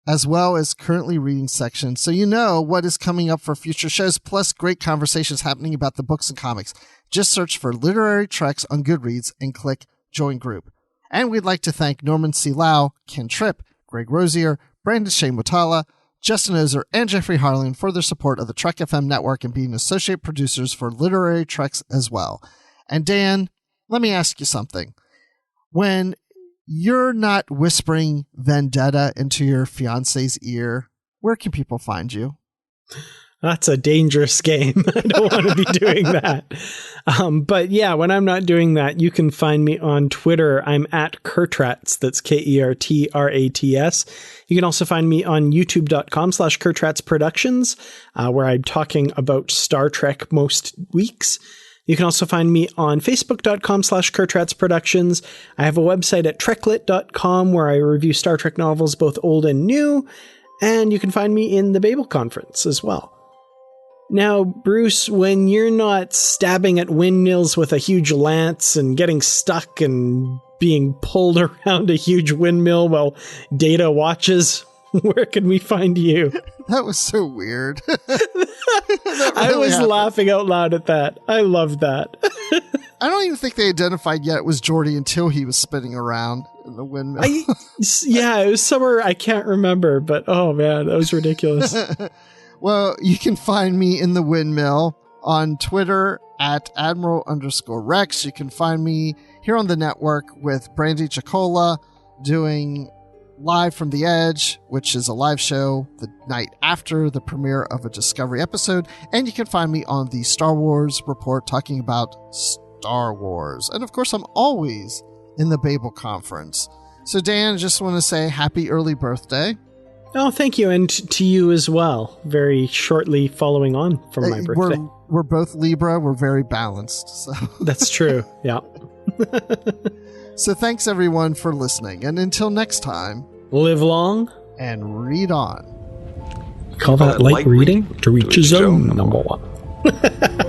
as well as currently reading sections, so you know what is coming up for future shows, plus great conversations happening about the books and comics. Just search for Literary Treks on Goodreads and click Join Group. And we'd like to thank Norman C. Lau, Ken Tripp, Greg Rosier, Brandon Shane Mutala, Justin Ozer, and Jeffrey Harlan for their support of the Trek FM network and being associate producers for Literary Treks as well. And Dan, let me ask you something. When you're not whispering Vendetta into your fiance's ear, where can people find you? That's a dangerous game. I don't want to be doing that. But yeah, when I'm not doing that, you can find me on Twitter. I'm at Kertrats. That's Kertrats. You can also find me on youtube.com/Kertrats Productions, where I'm talking about Star Trek most weeks. You can also find me on facebook.com/Kertrats Productions. I have a website at treklit.com where I review Star Trek novels, both old and new. And you can find me in the Babel Conference as well. Now, Bruce, when you're not stabbing at windmills with a huge lance and getting stuck and being pulled around a huge windmill while Data watches, where can we find you? That was so weird. I was laughing out loud at that. I loved that. I don't even think they identified yet it was Geordi until he was spinning around in the windmill. Yeah, it was somewhere I can't remember, but oh man, that was ridiculous. Well, you can find me in the windmill on Twitter at Admiral_Rex. You can find me here on the network with Brandy Chicola doing Live from the Edge, which is a live show the night after the premiere of a Discovery episode. And you can find me on the Star Wars Report talking about Star Wars. And of course, I'm always in the Babel Conference. So Dan, I just want to say happy early birthday. Oh, thank you. And to you as well. Very shortly following on from my birthday. We're both Libra. We're very balanced. So That's true. Yeah. So thanks everyone for listening. And until next time, live long and read on. Call that light reading to reach a zone number 1.